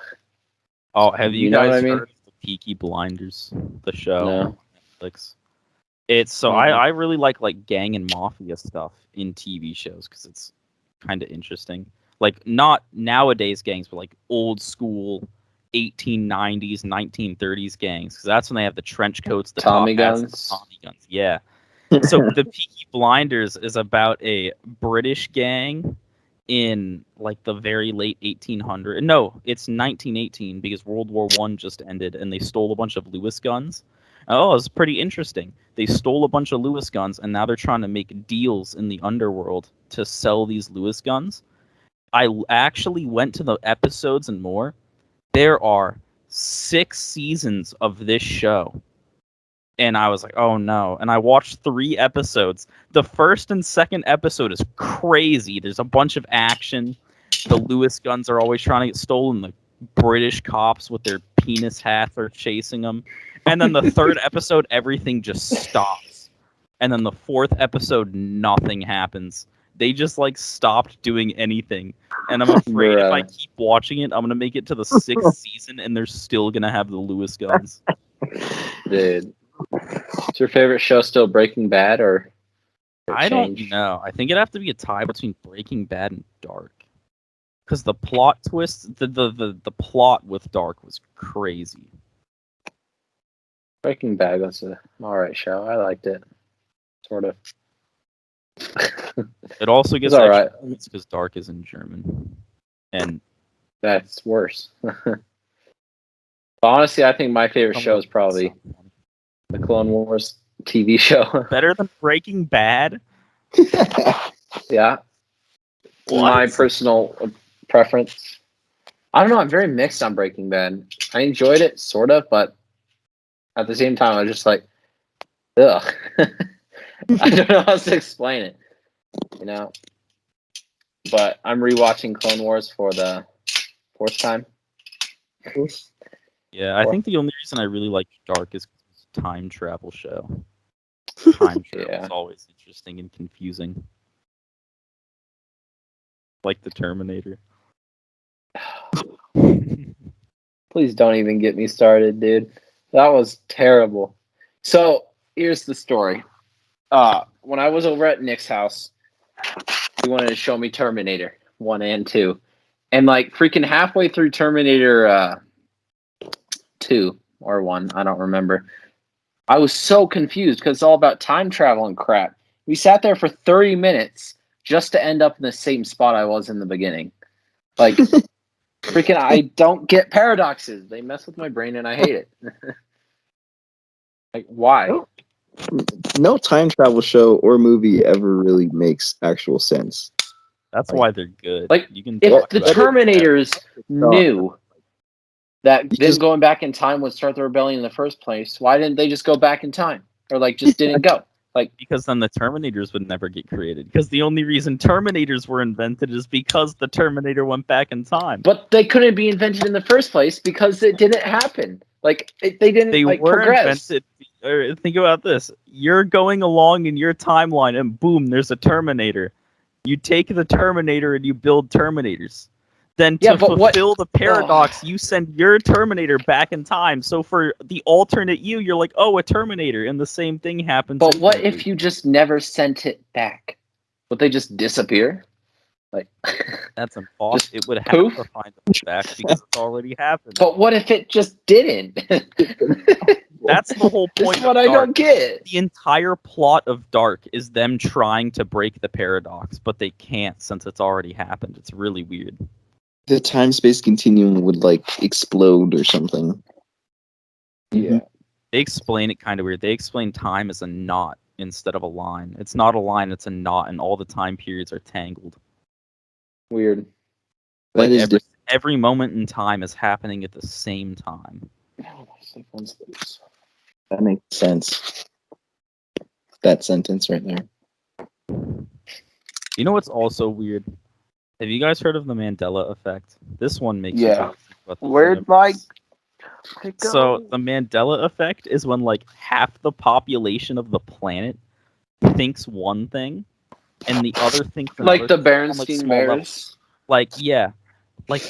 B: Oh, have you
A: know
B: guys
A: what I mean?
B: heard of the Peaky Blinders, the show
A: No.
B: on Netflix? It's so I really like gang and mafia stuff in TV shows because it's kind of interesting. Like not nowadays gangs, but like old school 1890s, 1930s gangs, because that's when they have the trench coats, the
A: Tommy
B: top hats,
A: guns.
B: the Tommy guns. Yeah. So the Peaky Blinders is about a British gang in like the very late 1800s. No, it's 1918 because World War I just ended and they stole a bunch of Lewis guns. Oh, it's pretty interesting. They stole a bunch of Lewis guns and now they're trying to make deals in the underworld to sell these Lewis guns. I actually went to the episodes and more. There are 6 seasons of this show. And I was like, oh no. And I watched 3 episodes. The first and second episode is crazy. There's a bunch of action. The Lewis guns are always trying to get stolen. The British cops with their penis hats are chasing them. And then the third episode, everything just stops. And then the fourth episode, nothing happens. They just like stopped doing anything. And I'm afraid if I keep watching it, I'm going to make it to the 6th season and they're still going to have the Lewis guns.
A: Dude. Is your favorite show still Breaking Bad or
B: I don't know. I think it'd have to be a tie between Breaking Bad and Dark. Because the plot twist, the plot with Dark was crazy.
A: Breaking Bad was an alright show. I liked it. Sort of.
B: It also gets
A: alright
B: because Dark is in German. And
A: that's worse. Honestly, I think my favorite show is probably the Clone Wars TV show.
B: Better than Breaking Bad?
A: Yeah. My personal preference. I don't know. I'm very mixed on Breaking Bad. I enjoyed it, sort of, but at the same time, I was just like, ugh. I don't know how to explain it, you know. But I'm rewatching Clone Wars for the 4th time.
B: Yeah, I think the only reason I really like Dark is it's a time travel show. Time travel is always interesting and confusing. Like the Terminator.
A: Please don't even get me started, dude. That was terrible. So here's the story. When I was over at Nick's house, he wanted to show me Terminator 1 and 2. And like freaking halfway through Terminator 2 or 1, I don't remember. I was so confused because it's all about time travel and crap. We sat there for 30 minutes just to end up in the same spot I was in the beginning. Like, freaking, I don't get paradoxes. They mess with my brain and I hate it. Like, why?
C: No time travel show or movie ever really makes actual sense.
B: That's
C: Like-
B: why they're good.
A: Like,
B: You can
A: if
B: talk
A: the
B: about it.
A: Terminators knew that them
C: just-
A: going back in time would start the rebellion in the first place, why didn't they just go back in time? Or, like, just didn't go? Like,
B: Because then the Terminators would never get created. Because the only reason Terminators were invented is because the Terminator went back in time.
A: but they couldn't be invented in the first place because it didn't happen. Like, they didn't,
B: They
A: like,
B: were
A: progress.
B: invented. Or think about this: you're going along in your timeline, and boom, there's a Terminator. You take the Terminator and you build Terminators. Then
A: Yeah,
B: to
A: but what-
B: fulfill the paradox, you send your Terminator back in time. So for the alternate you're like, oh, a Terminator, and the same thing happens.
A: But what
B: infinitely.
A: if you just never sent it back? Would they just disappear? Like,
B: That's impossible.
A: Just
B: It would have
A: poof?
B: to find them back because it's already happened.
A: but what if it just didn't?
B: That's the whole
A: This
B: point
A: is what
B: of
A: I
B: Dark.
A: don't get.
B: The entire plot of Dark is them trying to break the paradox, but they can't since it's already happened. It's really weird.
C: The time space continuum would like explode or something.
A: Yeah.
B: They explain it kind of weird. They explain time as a knot instead of a line. It's not a line, it's a knot, and all the time periods are tangled.
A: Weird.
C: That
B: Like
C: is
B: every moment in time is happening at the same time.
C: that makes sense. That sentence right there.
B: You know what's also weird? Have you guys heard of the Mandela Effect? This one makes
A: Yeah.
B: you really think about the
A: Where'd
B: universe.
A: my
B: So the Mandela Effect is when like half the population of the planet thinks one thing, and the other thinks another.
A: like the
B: thing on,
A: Berenstain
B: small levels.
A: Bears?
B: Like yeah, like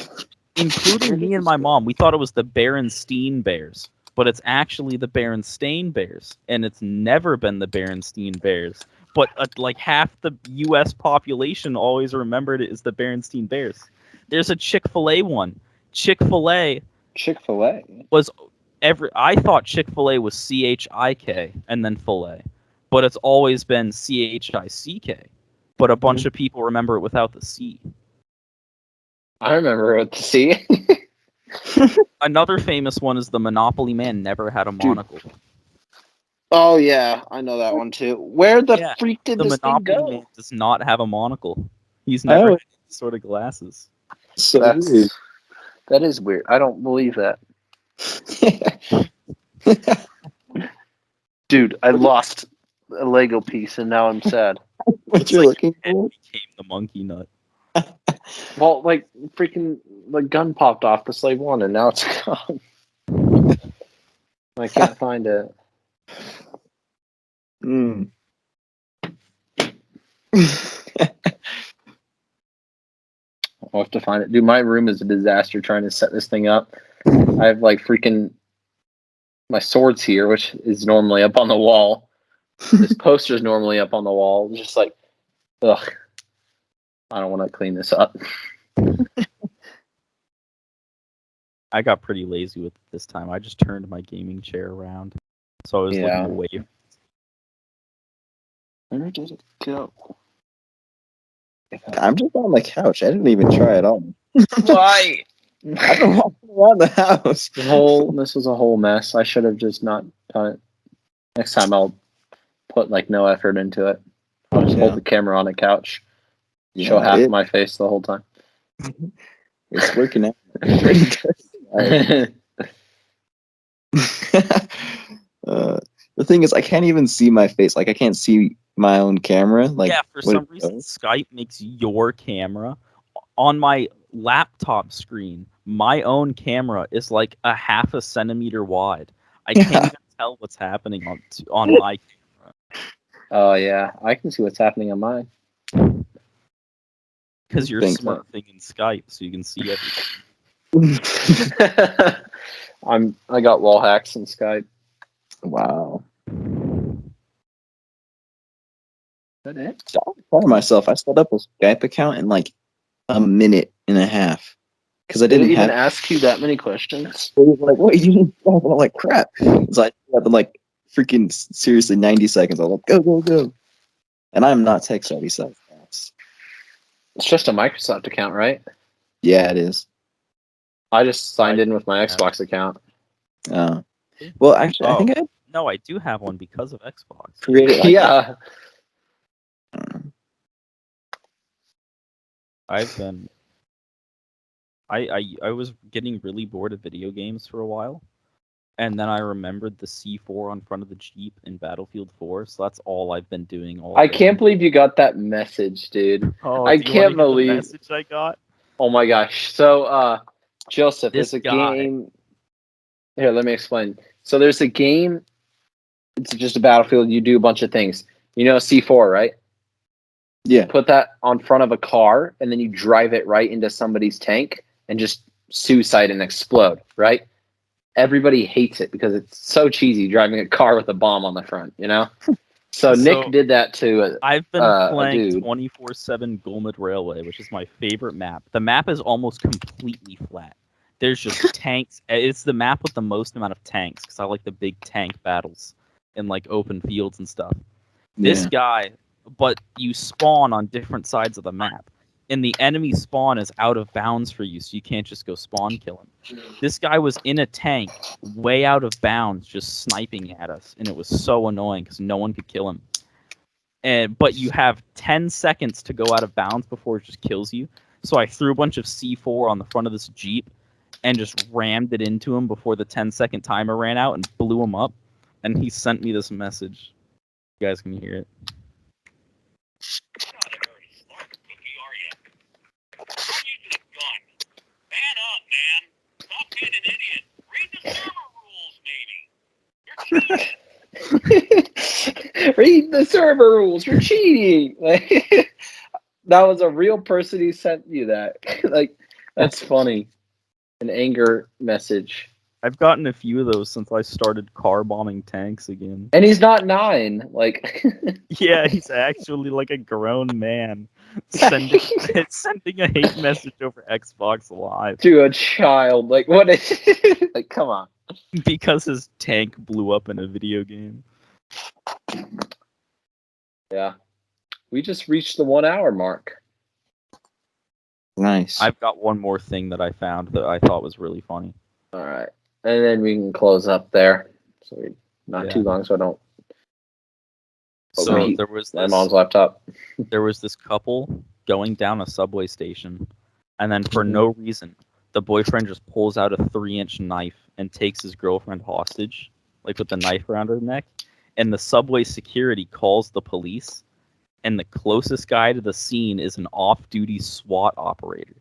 B: including me and my mom, we thought it was the Berenstain Bears, but it's actually the Berenstain Bears, and it's never been the Berenstain Bears. But like half the U.S. population always remembered it as the Berenstain Bears. There's a Chick-fil-A one. Chick-fil-A
A: Chick-fil-A.
B: was I thought Chick-fil-A was CHIK and then filet, but it's always been CHICK. But a bunch of people remember it without the C.
A: I remember what to see.
B: Another famous one is the Monopoly Man never had a monocle.
A: Oh yeah, I know that one too. Where the
B: Yeah,
A: freak did
B: The
A: this thing
B: Monopoly
A: go?
B: Man does not have a monocle. He's never
C: Oh.
B: had any sort of glasses.
C: So
A: That's
C: weird.
A: that is weird. I don't believe that. Dude, I lost a Lego piece and now I'm sad.
C: What
B: Looks
C: you're
B: like
C: looking
B: your
C: for?
B: head became the monkey nut.
A: Well, like freaking the gun popped off the slave one and now it's gone. I can't find it.
C: Mm.
A: I'll have to find it. Dude, my room is a disaster trying to set this thing up. I have like freaking my swords here, which is normally up on the wall. This poster is normally up on the wall. It's just like, ugh. I don't want to clean this up.
B: I got pretty lazy with it this time. I just turned my gaming chair around, so I was
A: Yeah.
B: looking away.
A: Where did it go?
C: I'm just on the couch. I didn't even try at all.
A: Why?
C: I've been walking around the house.
A: This was a whole mess. I should have just not done it. Next time I'll put like no effort into it. I'll just hold the camera on a couch, show half
C: it-
A: my face the whole time.
C: It's working out. Pretty good. The thing is, I can't even see my face. Like, I can't see my own camera. Like,
B: Yeah, for
C: what
B: some
C: it
B: reason,
C: does.
B: Skype makes your camera on my laptop screen. My own camera is like a half a centimeter wide. I can't even tell what's happening on my camera
A: Oh yeah, I can see what's happening on mine.
B: because you're
C: Thanks,
B: smart thing in Skype, so you can see everything.
A: I got wall hacks in Skype.
C: Wow.
A: Is that it?
C: So I'm proud of myself. I set up a Skype account in like a minute and a half because I
A: Did it
C: didn't
A: even
C: have.
A: ask you that many questions?
C: It was like, wait, you didn't. I'm like, crap. So I had to like freaking seriously 90 seconds. I was like, go, go, go. And I'm not tech savvy, so that's-
A: It's just a Microsoft account, right?
C: yeah, it is.
A: I just signed
B: I
A: in with my
B: yeah.
A: Xbox account.
C: Well, actually, I think I
B: No, I do have one because of Xbox.
C: created like
A: Yeah.
B: I've been. I was getting really bored of video games for a while, and then I remembered the C4 on front of the Jeep in Battlefield 4, so that's all I've been doing all
A: I
B: day.
A: can't believe you got that message, dude.
B: Oh,
A: I
B: do you
A: can't
B: wanna hear
A: believe.
B: the message I got?
A: Oh my gosh. So, Joseph,
B: This
A: there's a
B: guy.
A: game. Here, let me explain. So there's a game. It's just a battlefield. You do a bunch of things. You know C4, right?
C: yeah.
A: Put that on front of a car, and then you drive it right into somebody's tank and just suicide and explode, right? Everybody hates it because it's so cheesy driving a car with a bomb on the front, you know? So Nick did that to
B: I've been
A: a
B: playing
A: dude.
B: 24/7 Gulmid Railway, which is my favorite map. The map is almost completely flat. There's just tanks. It's the map with the most amount of tanks because I like the big tank battles in like open fields and stuff. This
C: Yeah.
B: guy, but you spawn on different sides of the map, and the enemy spawn is out of bounds for you, so you can't just go spawn kill him. This guy was in a tank, way out of bounds, just sniping at us, and it was so annoying because no one could kill him. But you have 10 seconds to go out of bounds before it just kills you. So I threw a bunch of C4 on the front of this Jeep and just rammed it into him before the 10-second timer ran out and blew him up. And he sent me this message. You guys can hear it.
A: Read the server rules. You're cheating. Like, that was a real person who sent you that. Like, that's funny. An anger message.
B: I've gotten a few of those since I started car bombing tanks again.
A: And he's not 9. Like,
B: Yeah, he's actually like a grown man sending a hate message over Xbox Live
A: to a child. Like, what is like, come on.
B: because his tank blew up in a video game.
A: Yeah. We just reached the 1 hour mark.
C: Nice.
B: I've got one more thing that I found that I thought was really funny.
A: All right. And then we can close up there. So we not
B: Yeah.
A: too long so I don't
B: So
A: overheat
B: there was
A: my
B: this
A: mom's laptop.
B: there was this couple going down a subway station, and then for no reason, the boyfriend just pulls out a 3-inch knife and takes his girlfriend hostage, like with the knife around her neck. And the subway security calls the police, and the closest guy to the scene is an off-duty SWAT operator.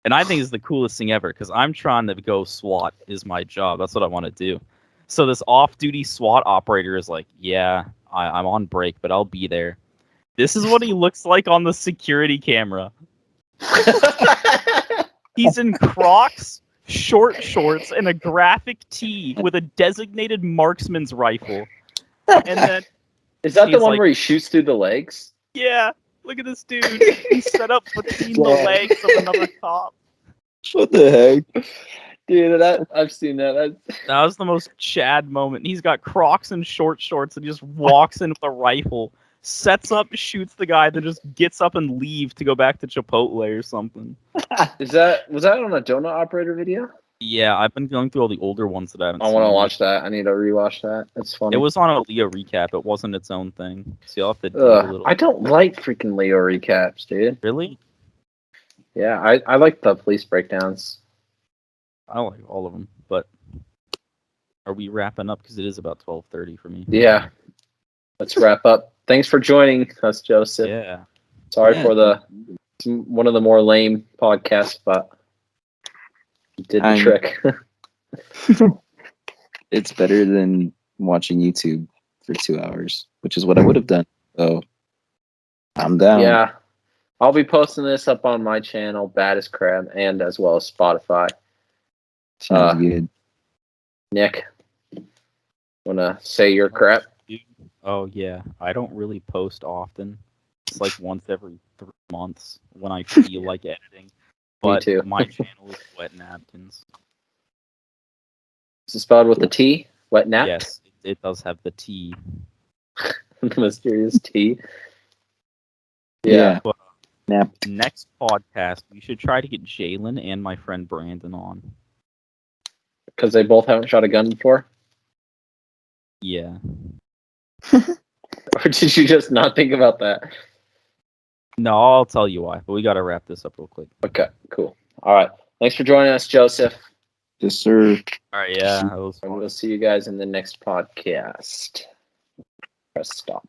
B: And I think it's the coolest thing ever because I'm trying to go SWAT is my job. That's what I want to do. So this off-duty SWAT operator is like, yeah, I'm on break, but I'll be there. This is what he looks like on the security camera. He's in Crocs, short shorts, and a graphic tee with a designated marksman's rifle. And then,
A: Is that the
B: he's
A: one
B: like-
A: where he shoots through the legs?
B: yeah, look at this dude. He's set up between the legs of another cop.
C: What the heck?
A: Dude, I've seen that.
B: That was the most Chad moment. He's got Crocs and short shorts and he just walks in with a rifle, sets up, shoots the guy, then just gets up and leaves to go back to Chipotle or something.
A: Was that on a donut operator video?
B: Yeah, I've been going through all the older ones that I haven't
A: I
B: seen.
A: want to watch that. I need to rewatch that. It's funny.
B: It was on a Leo recap. It wasn't its own thing. So you'll have to dig a little.
A: I don't like freaking Leo recaps, dude.
B: Really?
A: Yeah, I like the police breakdowns.
B: I don't like all of them, but are we wrapping up? Because it is about 12:30 for me.
A: Yeah. Let's wrap up. Thanks for joining us, Joseph.
B: Yeah.
A: Sorry
C: Yeah.
A: for one of the more lame podcasts, but you did the trick.
C: It's better than watching YouTube for 2 hours, which is what I would have done. So I'm down.
A: Yeah. I'll be posting this up on my channel, Bad as Crab, and as well as Spotify.
C: Sounds
A: Uh,
C: good.
A: Nick, wanna say your crap?
B: Oh yeah, I don't really post often. It's like once every 3 months when I feel like editing.
A: Me
B: But
A: too.
B: my channel is Wet Napkins.
A: Is it spelled with a T? Wet nap?
B: Yes, it does have the T.
A: The mysterious T. Yeah.
B: But
C: Nap.
B: next podcast, we should try to get Jalen and my friend Brandon on.
A: Because they both haven't shot a gun before?
B: Yeah.
A: Or did you just not think about that?
B: No, I'll tell you why. But we got to wrap this up real quick.
A: Okay, cool. All right. Thanks for joining us, Joseph.
C: Yes, sir.
B: All right. Yeah. That was
A: And
B: fun.
A: we'll see you guys in the next podcast. Press stop.